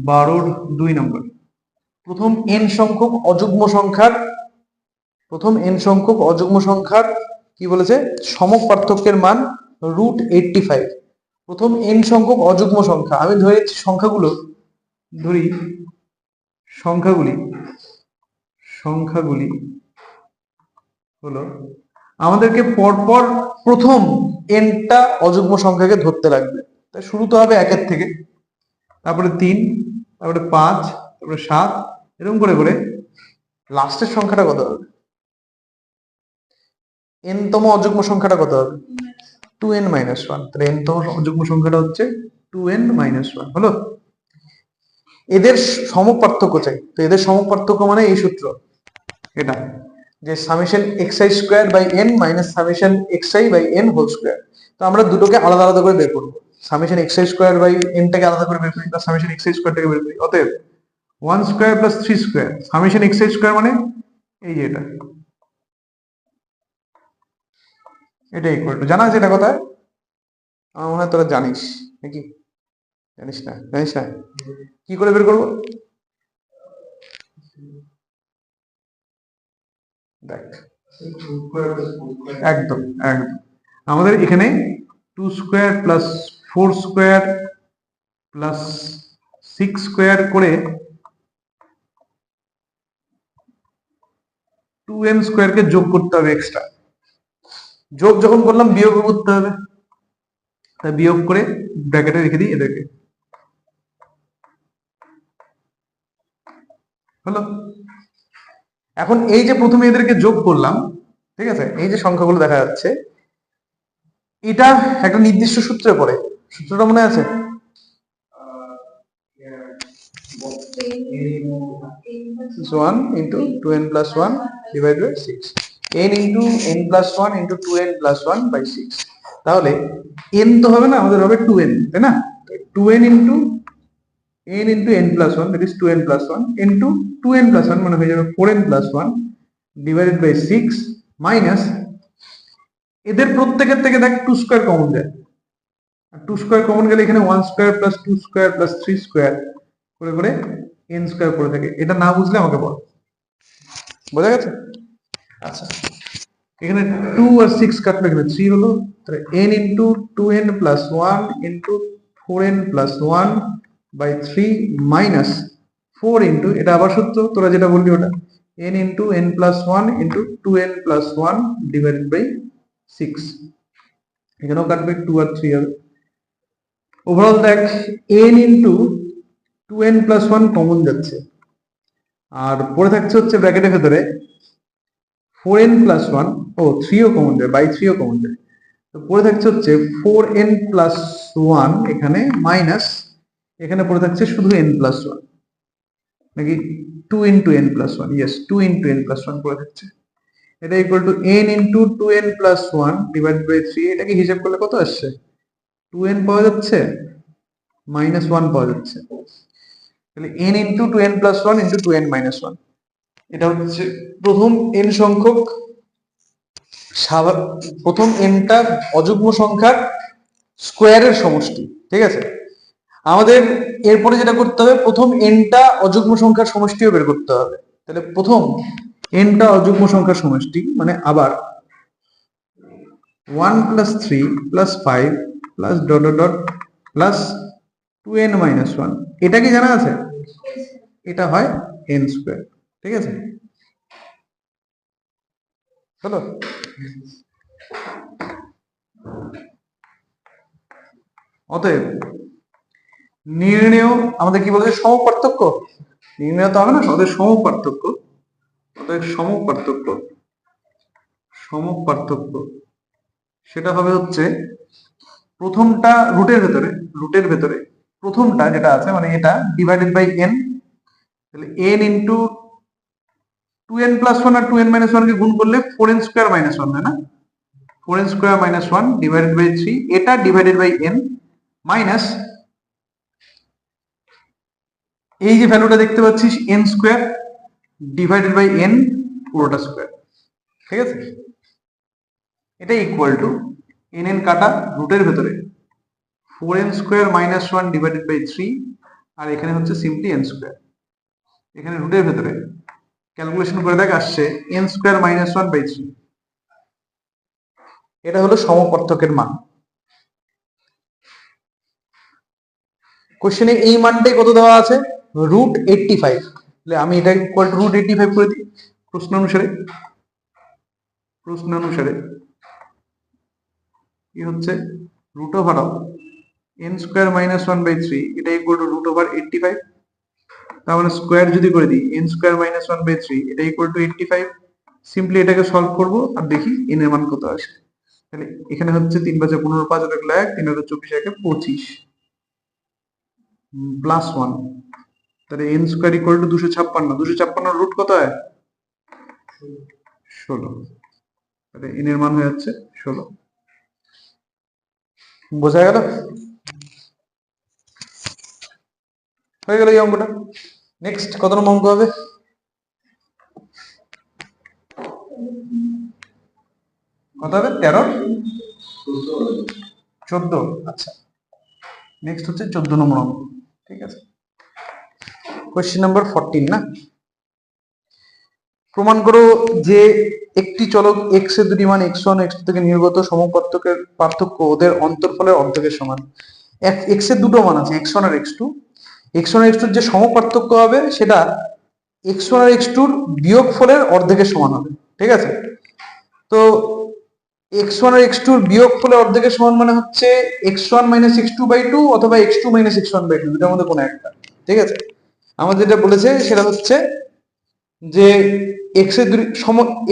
12 2 নম্বর, প্রথম n সংখ্যক অযুগ্ম সংখ্যার কি বলেছে, সমক পার্থক্যের মান √85। প্রথম n সংখ্যক অযুগ্ম সংখ্যা, আমি ধরে নিচ্ছি সংখ্যাগুলি হলো, আমাদেরকে পরপর প্রথম nটা অযুগ্ম সংখ্যাকে ধরতে লাগবে। তাই শুরু তো হবে 1 থেকে, তারপরে 3, তারপরে 5, তারপরে 7, এরকম করে করে লাস্টের সংখ্যাটা কত হবে, n তম অযুগ্ম সংখ্যাটা কত হবে? 2n - 1। তাহলে n তম অযুগ্ম সংখ্যাটা হচ্ছে 2n - 1 হলো। এদের সমক পার্থক্য চাই, তো এদের সমক পার্থক্য মানে এই সূত্র, এটা যে summation xi square by n minus summation xi by n whole square. তো আমরা দুটোকে আলাদা আলাদা করে বের করবো, summation xi square by n টাকে আলাদা করে বের করি, বা সামেশন xi স্কোয়ারটাকে বের করি। অতএব 1 square plus 3 square summation xi square মানে এই যে এটা ইকুয়াল টু, জানা আছে এটা কথা? আমার মনে হয় তোরা জানিস নাকি? জানিস না? কি করে বের করবো দেখ, একদম আমাদের এখানে 2 square plus 4 square plus 6 square করে 2n স্কোয়ারকে যোগ করতে হবে এক্সট্রা। যোগ যখন করলাম বিয়োগ করতে হবে, তাই বিয়োগ করে ব্র্যাকেটে রেখে দিই এদেরকে, হলো। এখন এই যে প্রথমে এদেরকে যোগ করলাম, ঠিক আছে, এই যে সংখ্যাগুলো দেখা যাচ্ছে এটা একটা নির্দিষ্ট সূত্রে পড়ে। সূত্রটা মনে আছে? One into two n plus one divide by six, n into n plus one into two n plus one by six. তাহলে এন তো হবে না, আমাদের হবে টু এন, তাই না? Two n into n into n plus 1, that is 2n plus 1 into 2n plus 1 মানে হয়ে যাবে 4n plus 1 divided by 6 minus এদের প্রত্যেকের থেকে দেখ 2 স্কয়ার কমন যায়, আর 2 স্কয়ার কমন গেলে এখানে 1 square plus 2 square plus 3 square করে করে n স্কয়ার পড়ে থাকে। এটা না বুঝলে আমাকে বল। বোঝা গেছে? আচ্ছা, এখানে 2 আর 6 কাটলে এখানে 3 হলো, তাহলে n into 2n plus 1 into 4n plus 1 by 3 minus 4 into, এটা আবার সূত্র তোরা যেটা বললি ওটা, n into n plus 1 into 2n plus 1 divided by 6, এখানেও কাটবে 2 আর 3 হবে। ওভারঅল দেখ n into 2n plus 1 common যাচ্ছে, আর পড়ে থাকছে হচ্ছে ব্র্যাকেটের ভেতরে 4n plus 1, ও 3 ও কমন যায়, বাই 3 ও কমন যায়, তো পড়ে থাকছে হচ্ছে 4n plus 1 এখানে মাইনাস এখানে পড়ে থাকছে শুধু n plus 1, নাকি 2 into n plus 1, yes 2 into n plus 1 পড়ে থাকছে। এটা equal to n into 2n plus 1 divided by 3, এটাকে হিসাব করলে কত আসছে? 2n পাওয়া যাচ্ছে মাইনাস 1 পাওয়া যাচ্ছে, তাহলে n into 2n plus 1 into 2n minus 1, এটা হচ্ছে প্রথম n সংখ্যক প্রথম nটা অযুগ্ম সংখ্যার স্কোয়ারের সমষ্টি। ঠিক আছে, আমাদের এরপরে যেটা করতে হবে, প্রথম nটা অযুগ্ম সংখ্যার সমষ্টিও বের করতে হবে। তাহলে প্রথম nটা অযুগ্ম সংখ্যার সমষ্টি মানে আবার 1 plus 3 plus 5 plus dot dot dot plus 2n minus 1, এটা কি জানা আছে? এটা হয় n স্কোয়ার। ঠিক আছে, চলো অতএব নির্ণেয় আমাদের কি বলছে, সমপার্থক্য। নির্ণয় তো হবে না, আমাদের সমপার্থক্য। অতএব সমপার্থক্য সেটা হবে হচ্ছে প্রথমটা রুটের ভেতরে প্রথমটা যেটা আছে মানে এটা ডিভাইডেড বাই n, তাহলে n ইন্টু 2n প্লাস 1 আর 2n মাইনাস 1 কে গুণ করলে 4n স্কয়ার মাইনাস 1 হয় না, 4n square minus 1 divided by 3, এটা ডিভাইডেড বাই n মাইনাস এই যে ভ্যালুটা দেখতে পাচ্ছিস n square divided by n পুরোটা স্কয়ার। ঠিক আছে, এটা ইকুয়াল টু n কাটা রুটের ভেতরে 4n square minus 1 divided by 3, আর এখানে হচ্ছে সিম্পলি n স্কয়ার। এখানে রুটের ভেতরে ক্যালকুলেশন করে দেখ আসছে n স্কয়ার মাইনাস 1 বাই 3, এটা হলো সমপার্থক্যের মান। কোশ্চেনে এই মানটাই কত দেওয়া আছে? রুট 85। তাহলে আমি এটা ইকুয়াল টু রুট 85 করে দিই প্রশ্ন অনুসারে কি হচ্ছে root over of n square minus 1 by 3, এটা ইকুয়াল টু রুট ওভার 85। তার মানে স্কয়ার যদি করে দিই n স্কয়ার মাইনাস 1 বাই 3, এটা ইকুয়াল টু 85। সিম্পলি এটাকে সলভ করব আর দেখি n এর মান কত আসে। তাহলে এখানে হচ্ছে 3 5 15 5 1 1 3 24 1 25 প্লাস 1, তাহলে n square equal to 256। 256 root কত হয়? 16। তাহলে n এর মান হয়ে যাচ্ছে 16। বোঝা গেল? হয়ে গেল এই অঙ্কটা। নেক্সট কত নম্বর অঙ্ক হবে? কত হবে? 13 14। আচ্ছা, নেক্সট হচ্ছে 14 নম্বর অঙ্ক। ঠিক আছে, কোশ্চেন নাম্বার 14 না। প্রমাণ করো যে একটি চলক x এর দুটি মান x1 x2 থেকে নির্গত সমপার্থক্যের পার্থক্য ওদের অন্তরফলের অর্ধেকের সমান। x এর দুটো মান আছে x1 আর x2, x1 আর x2 যে সমপার্থক্য হবে সেটা x1 আর x2 এর বিয়োগফলের অর্ধেকের সমান হবে। ঠিক আছে, তো x1 আর x2 এর বিয়োগফলের অর্ধেকের সমান মানে হচ্ছে x1 মাইনাস x2 বাই 2 অথবা x2 মাইনাস x1 বাই 2, দুটার মধ্যে কোনো একটা। ঠিক আছে, আমাদের যেটা বলেছে সেটা হচ্ছে যে এক্স এর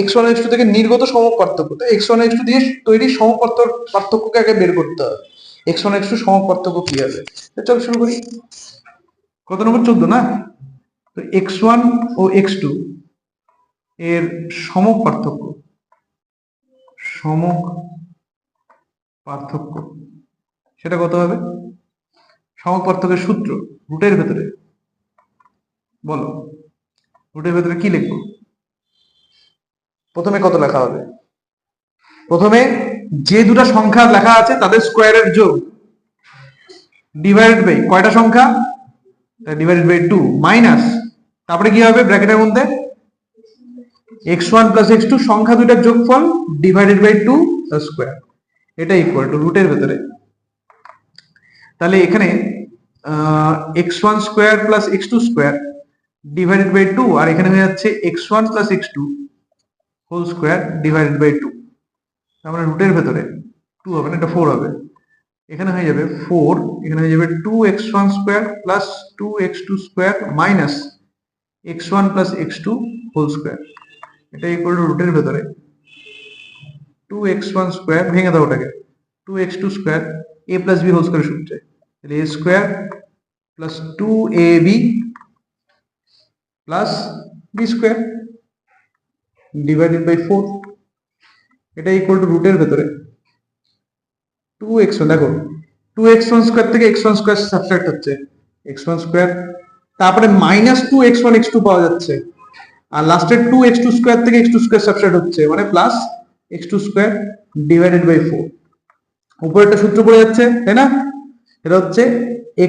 এক্স ওয়ান এক্স টু থেকে নির্গত সমক পার্থক্য, তো এক্স ওয়ান এক্স টু দিয়ে তৈরি সমক পার্থক্যকে আগে বের করতে হবে। এক্স ওয়ান এক্স টু সমক পার্থক্য কি হবে? চল শুরু করি। কত নম্বর? 14 না? তো এক্স ওয়ান ও এক্স টু এর সমক পার্থক্য সেটা কত হবে? সমক পার্থক্যের সূত্র রুটের ভেতরে বলো, রুটের ভেতরে কি লিখবো? প্রথমে কত লেখা হবে? প্রথমে যে দুটো সংখ্যা লেখা আছে তাদের স্কোয়ারের যোগ ডিভাইডেড বাই কয়টা সংখ্যা? ডিভাইডেড বাই 2 মাইনাস, তারপরে কি হবে ব্র্যাকেটের মধ্যে x1 প্লাস x2 সংখ্যা দুইটার যোগফল ডিভাইডেড বাই 2 স্কোয়ার, এটা ইকুয়াল টু রুটের ভেতরে। তাহলে এখানে x1 square plus x2 square divided by 2, আর এখানে হয়ে যাচ্ছে x1 plus x2 whole square divided by 2। তার মানে রুটের ভেতরে 2 হবে না, এটা 4 হবে। এখানে হয়ে যাবে 4, এখানে হয়ে যাবে 2x1 square plus 2x2 square minus x1 plus x2 whole square, এটা ইকুয়াল টু রুটের ভেতরে 2x1 স্কোয়ার, ভেঙে দাও ওটাকে, 2x2 square a plus b whole square সূত্রে, তাহলে a square plus 2ab plus b square divided by 4, এটা equal to রুটের ভেতরে 2x1। দেখো 2x1 স্কোয়ার থেকে x1 স্কোয়ার সাবট্রাক্ট হচ্ছে x1 স্কোয়ার, তারপরে মাইনাস 2x1 x2 পাওয়া যাচ্ছে, আর লাস্টের 2x2 স্কোয়ার থেকে x2 স্কোয়ার সাবট্রাক্ট হচ্ছে মানে plus x2 square divided by 4। উপরে একটা সূত্র পড়ে যাচ্ছে তাই না, এটা হচ্ছে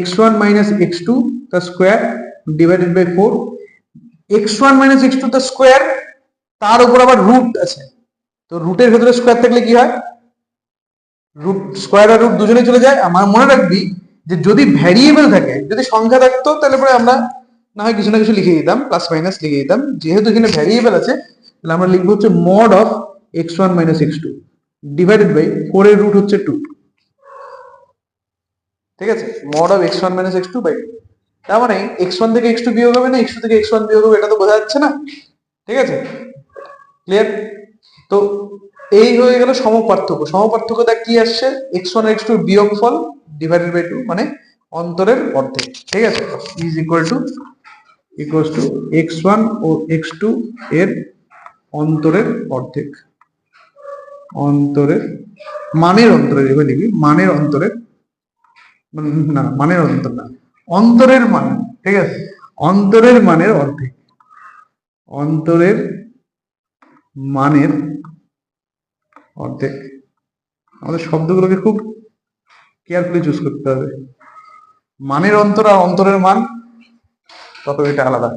x1 মাইনাস x2 তার square divided by 4। x1 minus x2 তার স্কোয়ার, তার উপর আবার রুট আছে, তো রুটের ভেতরে স্কোয়ার থাকলে কি হয়? রুট স্কোয়ার আর রুট দুজনেই চলে যায়। আমার মনে রাখবি যে যদি ভ্যারিয়েবল থাকে, যদি সংখ্যা থাকতো তাহলে পরে আমরা না হয় কিছু না কিছু লিখে দিতাম, প্লাস মাইনাস লিখে দিতাম। যেহেতু এখানে ভ্যারিয়েবল আছে তাহলে আমরা লিখবো হচ্ছে mod of x1 minus x2 divided by 4 এর রুট হচ্ছে 2। ঠিক আছে, mod of x1 minus x2 by 2। তার মানে x1 থেকে x2 বিয়োগ হবে না, x2 থেকে x1 বিয়োগ হবে, এটা তো বোঝা যাচ্ছে না? ঠিক আছে, ক্লিয়ার? তো এই হয়ে গেল সমপার্থক্য। সমপার্থক্যটা কি আসছে? x1 আর x2 বিয়োগফল ডিভাইডেড বাই 2 মানে অন্তরের অর্ধেক। ঠিক আছে, is equals to x1 O x2 এর অন্তরের অর্ধেক, অন্তরের মানের অন্তরের, এবার লিখবি মানের অন্তরের, না মানের অন্তর না, অন্তরের মান। ঠিক আছে, অন্তরের মানের অর্ধেক, অন্তরের মানের অর্ধেক। আমাদের শব্দগুলোকে খুব কেয়ারফুলি চুজ করতে হবে। মানের অন্তর আর অন্তরের মান তত এটা আলাদা।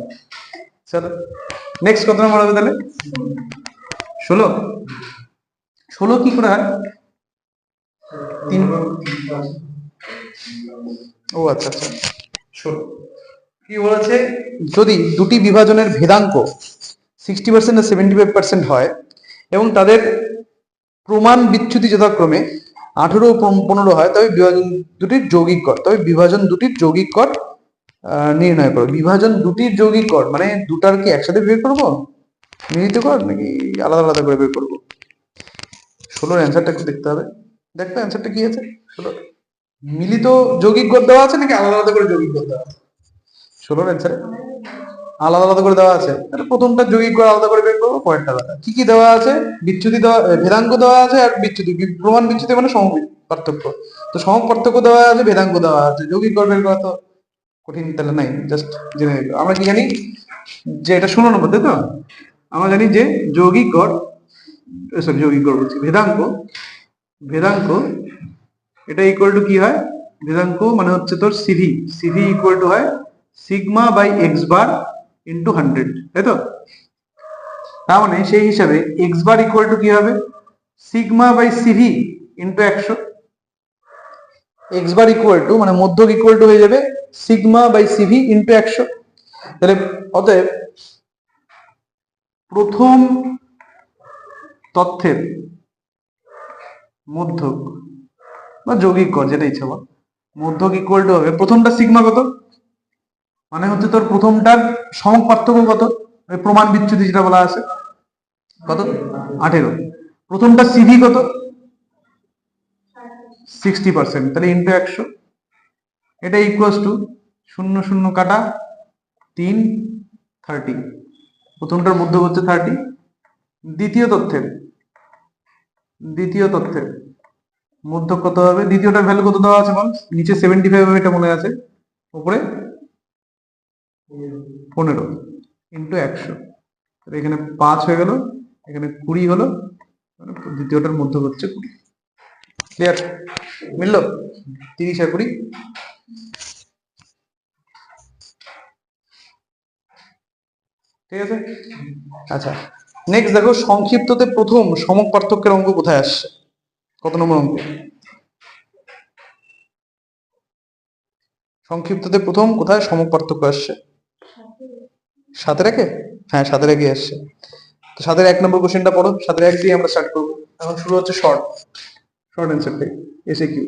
চলো নেক্সট কত নম্বর হবে তাহলে? 16। 16 কি করে হয়? ও আচ্ছা আচ্ছা, 16 কি বলেছে? যদি দুটি বিভাজনের ভেদাঙ্ক 60% আর 75% হয় এবং তাদের প্রমাণ বিচ্যুতি যথাক্রমে 18 ও 15 হয়, তবে বিভাজন দুটির যৌগিক কর, তবে বিভাজন দুটির যৌগিক কর নির্ণয় করো। বিভাজন দুটির যৌগিক কর মানে দুটার কি একসাথে বের করবো, মিলিত কর নাকি আলাদা আলাদা করে বের করবো? 16 অ্যান্সারটা একটু দেখতে হবে। দেখো অ্যান্সারটা কি আছে? 16 মিলিত যৌগিক কর দেওয়া আছে নাকি আলাদা আলাদা করে যৌগিক কর দেওয়া আছে? 16 অ্যান্সারে আলাদা আলাদা করে দেওয়া আছে, তাহলে প্রথমটা যৌগিক করে আলাদা করে বের করবো, পরেরটা আলাদা। কি কি দেওয়া আছে? বিচ্যুতি দেওয়া, ভেদাঙ্ক দেওয়া আছে, আর বিচ্যুতি প্রমাণ বিচ্যুতি মানে সম পার্থক্য। তো সম পার্থক্য দেওয়া আছে, ভেদাঙ্ক দেওয়া আছে, যৌগিক কর বের করা তো কঠিন তাহলে নাই, জাস্ট জেনে নিল। আমরা কি জানি যে এটা 16 নম্বর, তাই তো? আমরা জানি যে যৌগিক গড়, সরি যৌগিক গড় বলছি, ভেদাঙ্ক, ভেদাঙ্ক এটা ইকুয়াল টু কি হয়? ভেদাঙ্ক মানে হচ্ছে তোর সিভি, সিভি ইকুয়াল টু হয় sigma by x bar into 100, তাই তো? তার মানে সেই হিসাবে এক্স বার ইকুয়াল টু কি হবে? Sigma by CV into 100। X bar equal to মানে মধ্যক ইকুয়াল টু হয়ে যাবে সিগমা বাই সিভি ইন্টু 100। তাহলে অতএব প্রথম তথ্যের মধ্যক বা যৌগিক গড় যেটা ইচ্ছা বল, মধ্যক ইকুয়াল টু হবে প্রথমটা সিগমা কত, মানে হচ্ছে তোর প্রথমটার সমক পার্থক্য কত, প্রমাণ বিচ্যুতি যেটা বলা আছে, কত 18। প্রথমটা সিভি কত 60%, তাহলে ইন্টু 100, এটা ইকুয়ালস টু 0 0 কাটা 3 30, প্রথমটার মধ্যে হচ্ছে 30। দ্বিতীয় তথ্যের মধ্য কত হবে, দ্বিতীয়টার ভ্যালু কত দেওয়া আছে বল, নিচে 75 হবে এটা মনে আছে, উপরে 15 ইন্টু 100, এখানে 5 হয়ে গেল, এখানে 20 হলো, দ্বিতীয়টার মধ্য হচ্ছে 20। ক্লিয়ার, মিললো 30 আর 20। ঠিক আছে, আচ্ছা নেক্সট দেখো সংক্ষিপ্ততে প্রথম সমক পার্থক্যের অঙ্ক কোথায় আসছে, কত নম্বর অঙ্ক? সংক্ষিপ্ততে প্রথম কোথায় সমক পার্থক্য আসছে? 7 একে, হ্যাঁ 7 একে আসছে। তো 7 1 নম্বর কোশ্চেনটা পড়ো, 7 1 দিয়ে আমরা স্টার্ট করবো। এখন শুরু হচ্ছে শর্ট অ্যান্সার থেকে, এসে কিউ।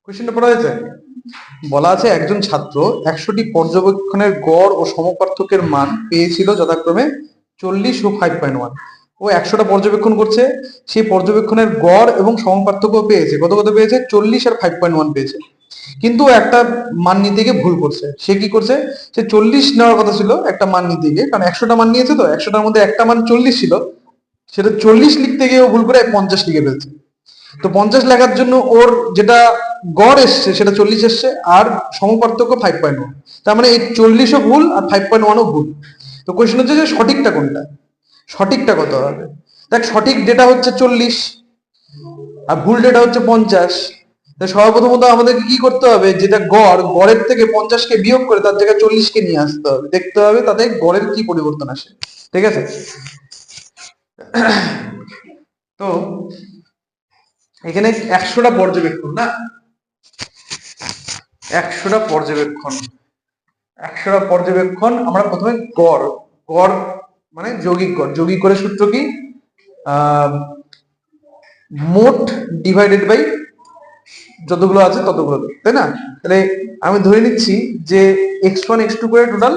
কোশ্চেনটা পড়া হয়েছে, বলা আছে একজন ছাত্র 100টি পর্যবেক্ষণের গড় ও সমপার্থক্যের মান পেয়েছিল যথাক্রমে 40 ও 5.1। ও 100টা পর্যবেক্ষণ করছে, সেই পর্যবেক্ষণের গড় এবং সমপার্থক্য পেয়েছে, কত কত পেয়েছে, 40 আর 5.1 পেয়েছে। কিন্তু একটা মান নিতে গিয়ে ভুল করছে। সে কি করছে, সে 40 নেওয়ার কথা ছিল একটা মান নিতে গিয়ে, কারণ 100টা মান নিয়েছে, তো 100টার মধ্যে একটা মান 40 ছিল, সেটা 40 লিখতে গিয়ে ভুল করে 50 লিখে ফেলছে। তো 50 লেখার জন্য ওর যেটা গড় এসছে সেটা 40 এসছে, আর সমপার্থক্য 5.1, তার মানে এই 40ও ভুল আর 5.1ও ভুল। তো কোয়েশ্চেন হচ্ছে যে সঠিকটা কোনটা, সঠিকটা কত হবে। দেখ সঠিক ডেটা হচ্ছে 40 আর ভুল ডেটা হচ্ছে 50। সর্বপ্রথমত আমাদেরকে কি করতে হবে, যেটা গড়ের থেকে 50কে বিয়োগ করে তার জায়গায় 40কে নিয়ে আসতে হবে, দেখতে হবে তাতে গড়ের কি পরিবর্তন আসে। ঠিক আছে, তো এখানে 100টা পর্যবেক্ষণ না, 100টা পর্যবেক্ষণ আমরা প্রথমে গড় মানে যৌগিক গড়ের সূত্র কি, মোট ডিভাইডেড বাই যতগুলো আছে ততগুলো, তাই না? তাহলে আমি ধরে নিচ্ছি যে x1 x2 করে টোটাল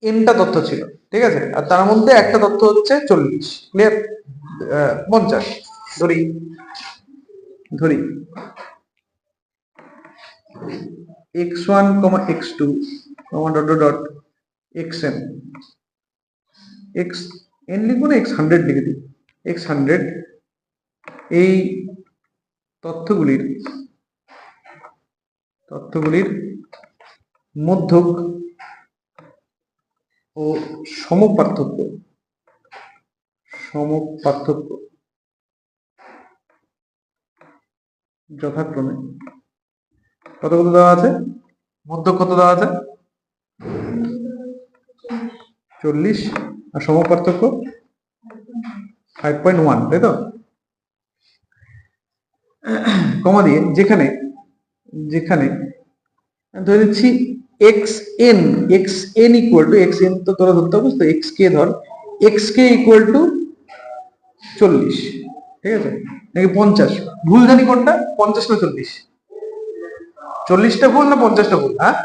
nটা তথ্য ছিল, ঠিক আছে, আর তার মধ্যে একটা তথ্য হচ্ছে 40। ক্লিয়ার, 50 ধরি x1 x2 dot xn, xn লিখবো না x100 লিখে দিই, x100 এই তথ্যগুলির মধ্যক ও সমপার্থক্য যথাক্রমে কত কত দেওয়া আছে, মধ্যক কত দেওয়া আছে 40 আর সমপার্থক্য 5.1, তাই তো? কমা দিয়ে যেখানে ধরে নিচ্ছি xn ইকুয়াল টু xn, তো তোরা ধরতে হবে তো xk ধর, xk ইকুয়াল টু 40, ঠিক আছে, নাকি 50, ভুল জানি কোনটা, 50 না 40, 40টা ভুল না 50টা ভুল, হ্যাঁ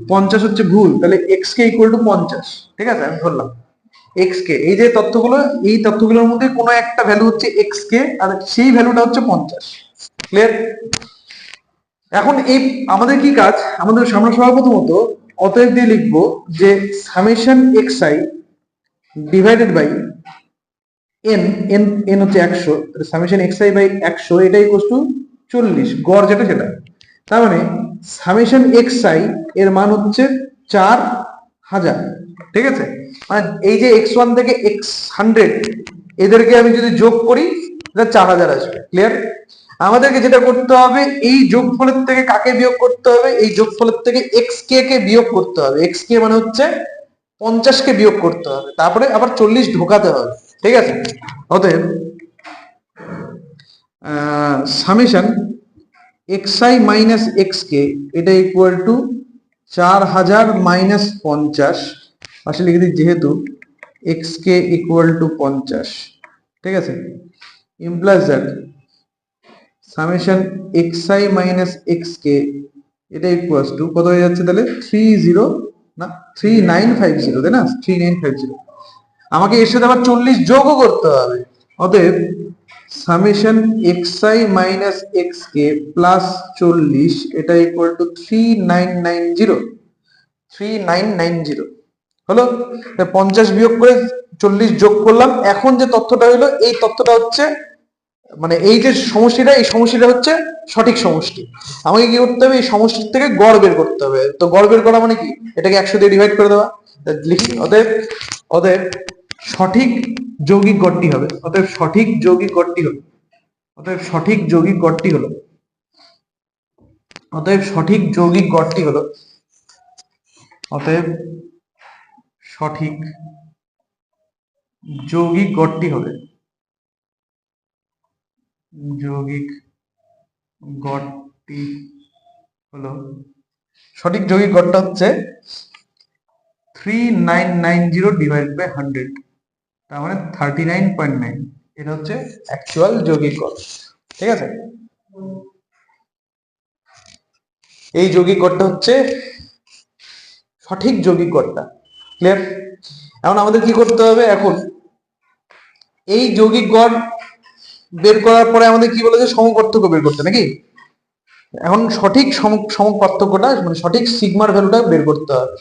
50 হচ্ছে ভুল, তাহলে xk ইকুয়াল টু 50, ঠিক আছে, আমি ধরলাম xk, এই যে এই তথ্যগুলোর মধ্যে কোনো একটা ভ্যালু হচ্ছে xk আর সেই ভ্যালুটা হচ্ছে 50। ক্লিয়ার, এখন এই আমাদের কি কাজ, আমাদের আমরা সর্বপ্রথমত অতএব দিয়ে লিখবো যে summation xi divided by n হচ্ছে 100, সামেশন xi বাই 100 এটা ইকুয়ালস টু 40, গড় যেটা সেটা, তার মানে সামেশন xi এর মান হচ্ছে 4000, ঠিক আছে, মানে এই যে x1 থেকে x100 এদেরকে আমি যদি যোগ করি এটা 4000 আসবে। ক্লিয়ার, আমাদেরকে যেটা করতে হবে, এই যোগফলের থেকে কাকে বিয়োগ করতে হবে? এই যোগফলের থেকে এক্স কে কে বিয়োগ করতে হবে। এক্স কে মানে হচ্ছে 50 কে বিয়োগ করতে হবে, তারপরে আবার 40 ঢোকাতে হবে। ঠিক আছে, অতএব summation x I minus X কে এটা ইকুয়াল টু 4000 মাইনাস 50, পাশে লিখে দিই যেহেতু এক্স কে ইকুয়াল টু 50। ঠিক আছে, implies that summation x I minus X কে এটা ইকুয়াল টু কত হয়ে যাচ্ছে তাহলে 3950, তাই না? 3950। আমাকে এর সাথে আবার 40 যোগও করতে হবে। অতএব summation x I minus X k plus 40 এটা ইকুয়াল টু 3990 হলো। 50 বিয়োগ করে 40 যোগ করলাম। এখন যে তথ্যটা হলো, এই তথ্যটা হচ্ছে মানে এই যে সমষ্টিটা, এই সমষ্টিটা হচ্ছে সঠিক সমষ্টি। আমাকে কি করতে হবে? এই সমষ্টির থেকে গড় বের করতে হবে। তো গড় বের করা মানে কি? এটাকে 100 দিয়ে ডিভাইড করে দেওয়া। লিখি অতএব অতএব সঠিক যৌগিক গড়টি হবে, অতএব সঠিক যৌগিক গড়টি হলো, অতএব সঠিক যৌগিক গড়টি হলো, অতএব সঠিক যৌগিক গড়টি হলো, অতএব সঠিক যৌগিক গড়টি হবে, যৌগিক গড়টি হলো, সঠিক যৌগিক গড়টা হচ্ছে 3990 ডিভাইড বাই 100, তার মানে 39.9। এটা হচ্ছে অ্যাকচুয়াল যৌগিক গড়। ঠিক আছে, এই যৌগিক গড়টা হচ্ছে সঠিক যৌগিক গড়টা। ক্লিয়ার? এখন আমাদের কি করতে হবে? এখন এই যৌগিক গড় বের করার পরে আমাদের কি বলেছে? সমপার্থক্য বের করতে, নাকি? এখন সঠিক সমপার্থক্যটা মানে সঠিক সিগমার ভ্যালুটা বের করতে হবে।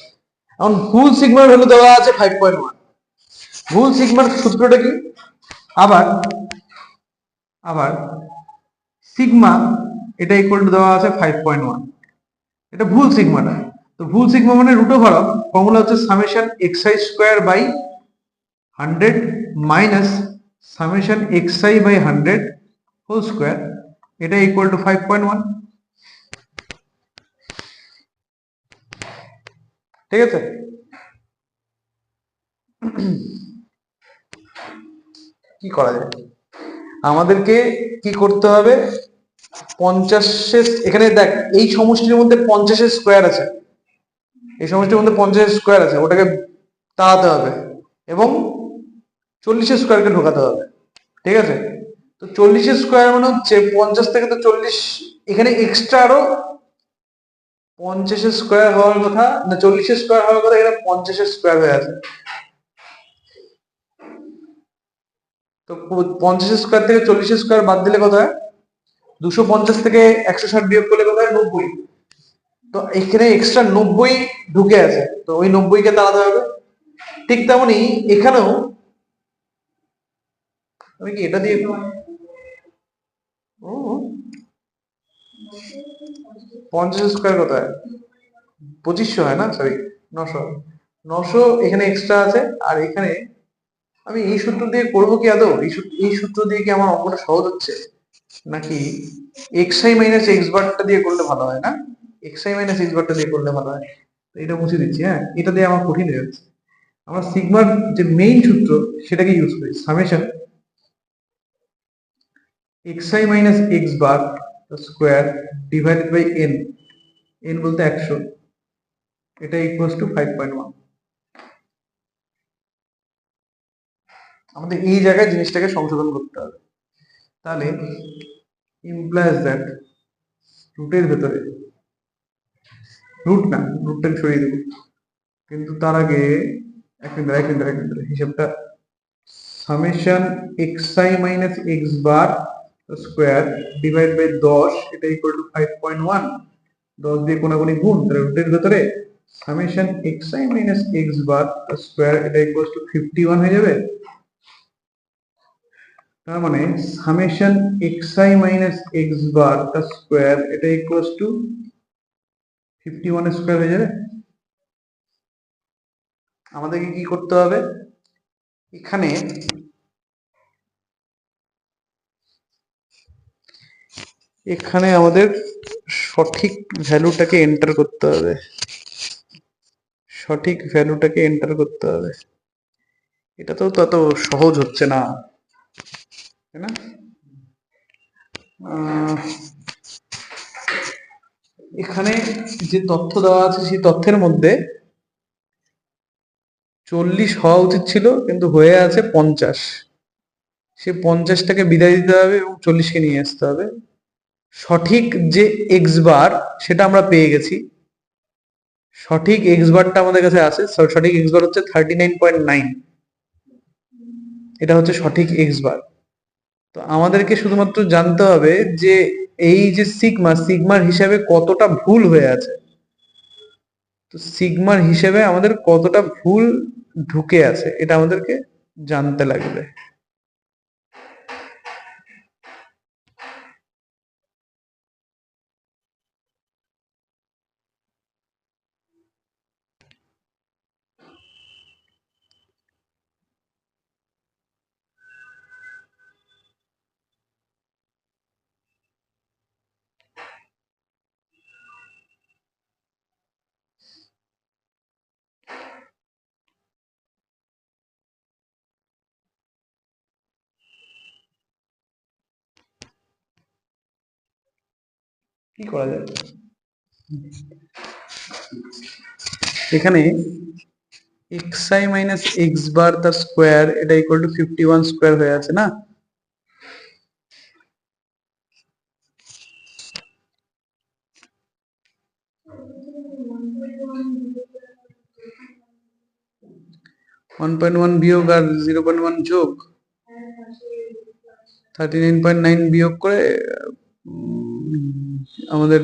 এখন ভুল সিগমার ভ্যালু দেওয়া আছে 5.1। ভুল সিগমার সূত্রটা কি? আবার আবার সিগমা এটা ইকুয়াল টু দেওয়া আছে 5.1। এটা ভুল সিগমাটা। তো ভুল সিগমা মানে রুট ওভার অফ, ফর্মুলা হচ্ছে summation x i square by 100 minus summation x i by 100 whole square, এটা ইকুয়াল টু 5.1। ঠিক আছে, কি করা যায়? আমাদেরকে কি করতে হবে? 50 এখানে দেখ, এই সমষ্টির মধ্যে 50 স্কোয়ার আছে, এই সমষ্টির মধ্যে 50 স্কোয়ার আছে, ওটাকে তাড়াতে হবে এবং 40 স্কোয়ারকে ঢোকাতে হবে। ঠিক আছে, তো 40 স্কোয়ার মানে হচ্ছে 50 থেকে তো 40 এখানে এক্সট্রা আরো 50 স্কোয়ার হওয়ার কথা না, 40 স্কোয়ার হওয়ার কথা, এখানে 50 স্কোয়ার হয়ে আছে। তো 50 স্কোয়ার থেকে 40 স্কোয়ার বাদ দিলে কত হয়? 250 থেকে 160 বিয়োগ করলে কত হয়? 90। তো এখানে এক্সট্রা 90 ঢুকে আছে, তো ওই 90কে তাড়াতে হবে। ঠিক তেমনি এখানেও আমি কি এটা দিয়ে 50 স্কোয়ার কত হয়? 2500 হয় না, সরি 900। 900 এখানে এক্সট্রা আছে। আর এখানে আমি এই সূত্র দিয়ে করবো কি আদৌ? এই সূত্র দিয়ে কি আমার অঙ্কটা সহজ হচ্ছে, নাকি এক্স আই মাইনাস এক্স বারটা দিয়ে করলে ভালো হয়? না, এক্স আই মাইনাস এক্স বারটা দিয়ে করলে ভালো হয়। তো এটা মুছে দিচ্ছি। হ্যাঁ, এটা দিয়ে আমার কঠিন হয়ে যাচ্ছে। আমরা সিগমার যে মেইন সূত্র সেটাকে ইউজ করি, summation x I minus x bar square divided by n, n বলতে 100, এটা ইকুয়ালস টু 5.1। আমাদের এই জায়গায় জিনিসটাকে সংশোধন করতে হবে। তাহলে ইমপ্লাইজ দ্যাট রুটের ভেতরে, রুট না, রুটটাকে সরিয়ে দেবো, কিন্তু তার আগে এক মিনিট হিসাবটা, summation x I minus x bar square divide by 10 এটা ইকুয়াল টু 5.1। 10 দিয়ে কোনাকুনি গুণ, তাহলে রুটের ভেতরে summation x I minus x bar square এটা ইকুয়াল টু 51 হয়ে যাবে। তার মানে summation x I minus x bar square এটা ইকুয়াল টু 51 স্কোয়ার হয়ে যাবে। আমাদেরকে কি করতে হবে? এখানে এখানে আমাদের সঠিক ভ্যালুটাকে এন্টার করতে হবে, সঠিক ভ্যালুটাকে এন্টার করতে হবে। এটা তো তত সহজ হচ্ছে না, তাই না? এখানে যে তথ্য দেওয়া আছে সেই তথ্যের মধ্যে 40 হওয়া উচিত ছিল, কিন্তু হয়ে আছে 50। সে 50টাকে বিদায় দিতে হবে এবং 40কে নিয়ে আসতে হবে। সঠিক যে এক্স বার সেটা আমরা পেয়ে গেছি, সঠিক এক্স বারটা আমাদের কাছে আছে। সঠিক এক্স বার হচ্ছে 39.9, এটা হচ্ছে সঠিক এক্স বার। তো আমাদেরকে শুধুমাত্র জানতে হবে যে এই যে সিগমার হিসাবে কতটা ভুল হয়ে আছে। তো সিগমার হিসেবে আমাদের কতটা ভুল ঢুকে আছে এটা আমাদেরকে জানতে লাগবে। কি করা যায় এখানে? xi মাইনাস এক্স বার তার স্কোয়ার, এটা ইকুয়াল টু 51 স্কোয়ার হয়ে আছে না? ওয়ান পয়েন্ট ওয়ান বিয়োগ আর 0.1 যোগ 39.9 বিয়োগ করে আমাদের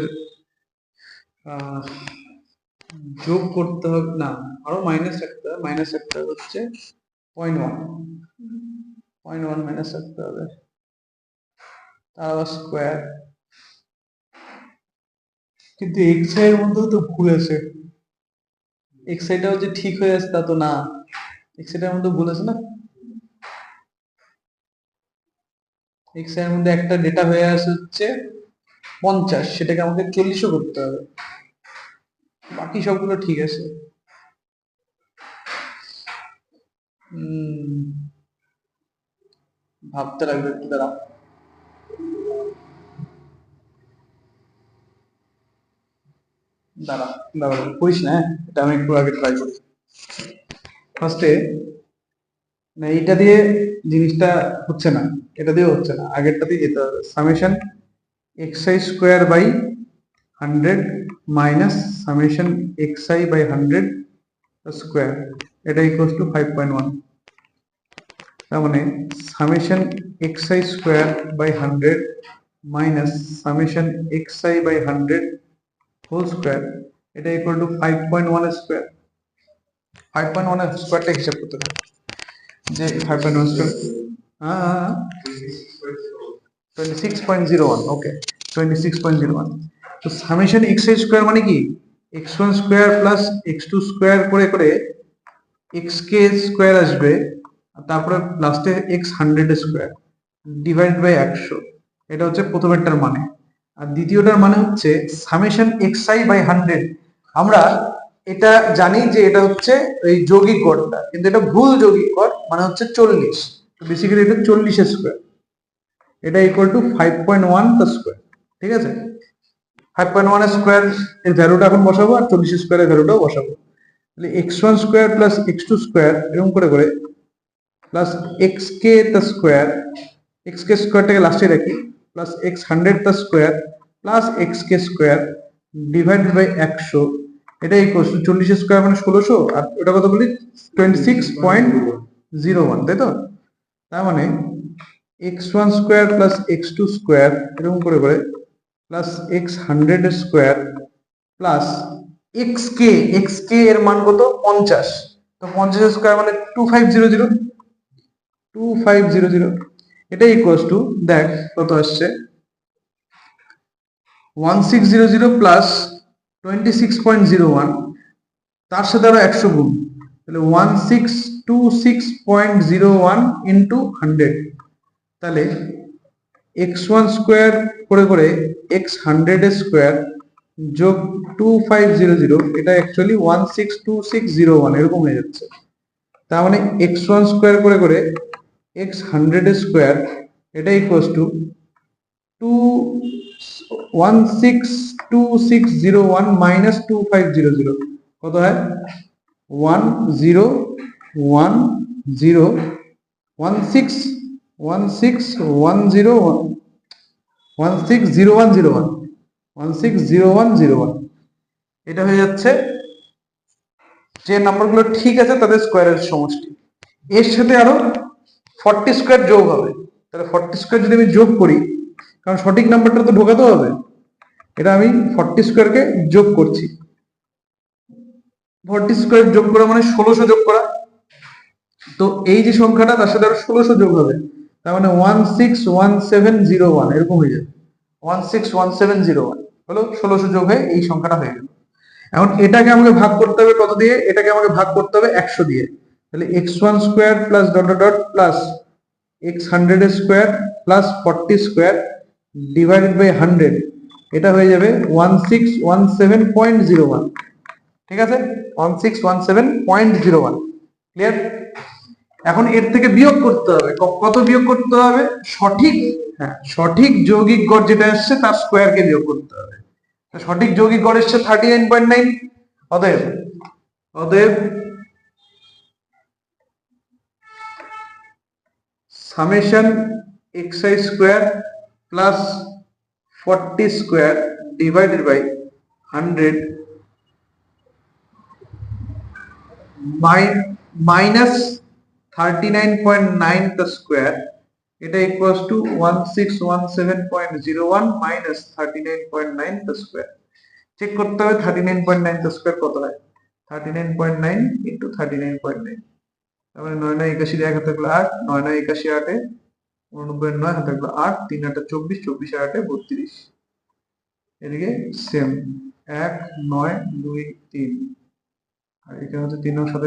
যোগ করতে হবে না, আরো মাইনাস একটা হচ্ছে 0.1 মাইনাস রাখতে হবে, তার আবার স্কোয়ার। কিন্তু এক্স এর মধ্যেও তো ভুল আছে, এক্স আইটাও যে ঠিক হয়ে আছে তা তো না, এক্স আইটার মধ্যে ভুল আছে না। এক্স এর মধ্যে একটা ডেটা হয়ে আছে হচ্ছে 50, সেটাকে আমাকে 40ও করতে হবে, বাকি সবগুলো ঠিক আছে। ভাবতে লাগবে একটু, দাঁড়া দাঁড়া দাঁড়া করিস না, এটা আমি একটু আগে ট্রাই করি। ফার্স্টে না, এইটা দিয়ে জিনিসটা হচ্ছে না, এটা দিয়েও হচ্ছে না, আগেরটা দিয়ে যেতে হবে। Summation xi square by 100 minus summation xi by 100 square, এটা ইকুয়ালস টু 5.1। তার মানে summation xi square by 100 minus summation xi by 100 whole square, এটা ইকুয়াল টু 5.1 স্কোয়ার। 5.1 স্কোয়ারটা হিসাব করতে হবে যে 5.1 স্কোয়ার 26.01, ওকে 26.01। তো সামেশন xi স্কোয়ার মানে কি, x1 square plus x2 square করে করে xk স্কোয়ার আসবে, তারপরে লাস্টে x100 স্কোয়ার ডিভাইড বাই 100, এটা হচ্ছে প্রথমেরটার মানে। আর দ্বিতীয়টার মানে হচ্ছে সামেশন xi বাই 100। আমরা এটা জানি যে এটা হচ্ছে এই যৌগিক গড়টা, কিন্তু এটা ভুল যৌগিক গড়, মানে হচ্ছে 40। তো বেসিক্যালি এটা 40 স্কোয়ার, এটা ইকুয়াল টু 5.1 স্কোয়ার। ঠিক আছে, 5.1 স্কোয়ার এর ভ্যালুটা এখন বসাবো, আর 40 স্কোয়ারের ভ্যালুটাও বসাবো। তাহলে x1 square plus x2 square এরকম করে করে প্লাস xk স্কোয়ার, xk স্কোয়ারটাকে লাস্টে রাখি, plus x100 square plus xk square divided by 100, এটা ইকুয়াল টু 40 স্কোয়ার মানে 1600, আর ওটা কত বলি 26.01, তাই তো? তার মানে x1 square plus x2 square এরকম করে করে plus x100 square plus xk এর মান কত 50, তো 50 স্কোয়ার মানে 2500, এটা ইকুয়ালস টু, দেখ কত আসছে 1600 প্লাস 26.01, তার সাথে আরো 100 গুণ, তাহলে 1626.01 ইন্টু 100, তাহলে x1 স্কোয়ার করে x100 এর স্কোয়ার যোগ 2500, এটা অ্যাকচুয়ালি 162601 এরকম হয়ে যাচ্ছে। তার মানে x1 স্কোয়ার করে x100 এর স্কোয়ার, এটা ইকুয়ালস টু 162601 মাইনাস 2500, কত হয় 160101 এটা হয়ে যাচ্ছে। যে নাম্বারগুলো ঠিক আছে তাদের স্কোয়ারের সমষ্টি। এর সাথে আরো 40 স্কোয়ার যোগ হবে, তাহলে 40 স্কোয়ার যদি আমি যোগ করি, কারণ সঠিক নাম্বারটা তো ঢোকাতে হবে, এটা আমি 40 স্কোয়ারকে যোগ করছি। 40 স্কোয়ার যোগ করা মানে 1600 যোগ করা, তো এই যে সংখ্যাটা তার সাথে আরো 1600 যোগ হবে, তার মানে 161701 এরকম হয়ে যাবে। 161701 হলো 1600 যোগ হয়ে এই সংখ্যাটা হয়ে গেল। এখন এটাকে আমাকে ভাগ করতে হবে কত দিয়ে? এটাকে আমাকে ভাগ করতে হবে 100 দিয়ে। তাহলে x1 square plus dot dot dot plus x100 square plus 40 square divided by 100, এটা হয়ে যাবে 1617.01। ঠিক আছে, 1617.01। ক্লিয়ার? এখন এর থেকে বিয়োগ করতে হবে। কত বিয়োগ করতে হবে? সঠিক, হ্যাঁ, সঠিক যৌগিক গড় যেটা আসছে তার স্কোয়ারকে বিয়োগ করতে হবে। সঠিক যৌগিক গড় এসছে 39.9। অতএব summation xi square plus 40 square divided by 100 minus 39.9 the square, এটা equals to 1617.01 minus 39.9 the square। Check করতে হবে 39.9 the square কত হয়। 39.9 ইন্টু 39.9, তার মানে 9 9 81 1 হাতে 8, 9 9 81 8 89 9 হাতে 8, 3 8 24, 24 8 32। এদিকে সেম 1 9 2 3, আর এখানে হচ্ছে 3 এর সাথে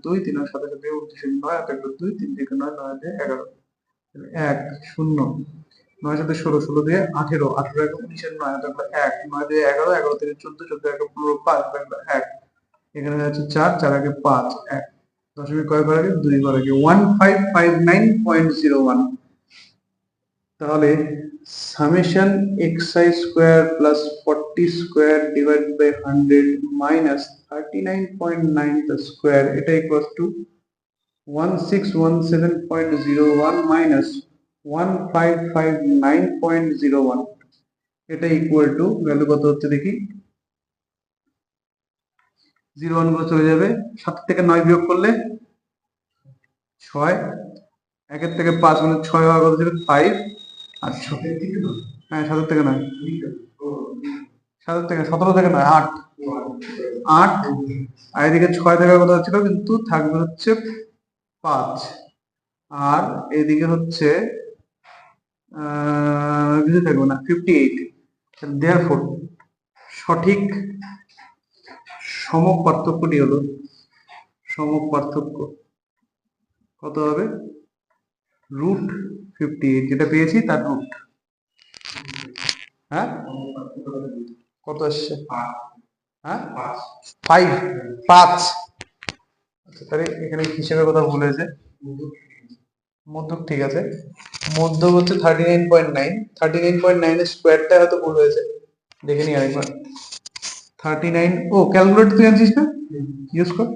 2, 3 এর সাথে 29 হাতে 2, 3 থেকে 9 9 দিয়ে 11, 1 0, 9 সাথে 16, 16 দিয়ে 18, 18 1 19 9 হাতে 1, 9 দিয়ে 11, 11 থেকে 14, 14 1 15, 5 1, এখানে আছে 4, 4 আগে 5, 1 দশমিক কয় ঘর আগে 2 ঘর আগে 1559.01। তাহলে summation xi square plus 40 square divided by 100 minus 39.9 the square, এটা ইকুয়ালস টু 1617.01 মাইনাস 1559.01, এটা ইকুয়াল টু ভ্যালু কত হচ্ছে দেখি। 01 গুলো চলে যাবে, 7 থেকে 9 বিয়োগ করলে 6, 1 থেকে 5 মানে 6 হওয়ার কথা ছিল 5, আর 6, হ্যাঁ 7 থেকে 9, 7 থেকে 17 থেকে 9 8, আর এদিকে 6 থাকার কথা ছিল কিন্তু থাকবে হচ্ছে 5, আর এদিকে হচ্ছে কিছু থাকবে না 58। দেয়ারফর সঠিক সমক পার্থক্যটি হলো, সমক পার্থক্য কত হবে? রুট 58, যেটা পেয়েছি তার রুট। হ্যাঁ কত আসছে? হ্যাঁ 5। আচ্ছা, তাহলে এখানে হিসেবে কথা ভুল হয়েছে, মধ্যক ঠিক আছে, মধ্যক হচ্ছে 39.9, 39.9 এর স্কোয়ারটা হয়তো ভুল হয়েছে, দেখে নি আরেকবার। 39, ও ক্যালকুলেটর তুই আনছিস না, ইউজ কর।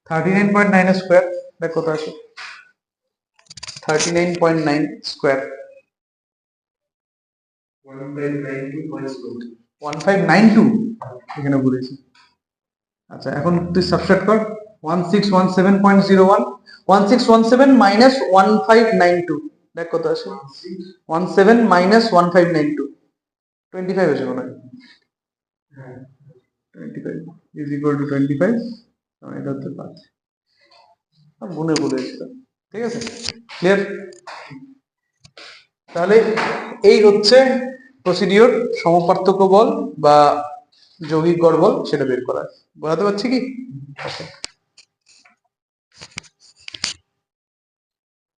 39.9 এর স্কোয়ার দেখ কত আসে। 39.9 স্কোয়ার 1592 এখানে বলেছি। আচ্ছা, এখন তুই সাবস্ট্রাক্ট কর 1617.01, 1617 মাইনাস 1592, দেখ কত আসে। 17 মাইনাস 1592, 25 আসে মনে হয়। 25 ইজ ইকুয়াল টু 25, এটা হচ্ছে 5, মনে বলেছিল। ঠিক আছে, ক্লিয়ার? তাহলে এই হচ্ছে প্রসিডিওর সমপার্থক্য বল বা যৌগিক গড় বল সেটা বের করা। বোঝাতে পারছি কি?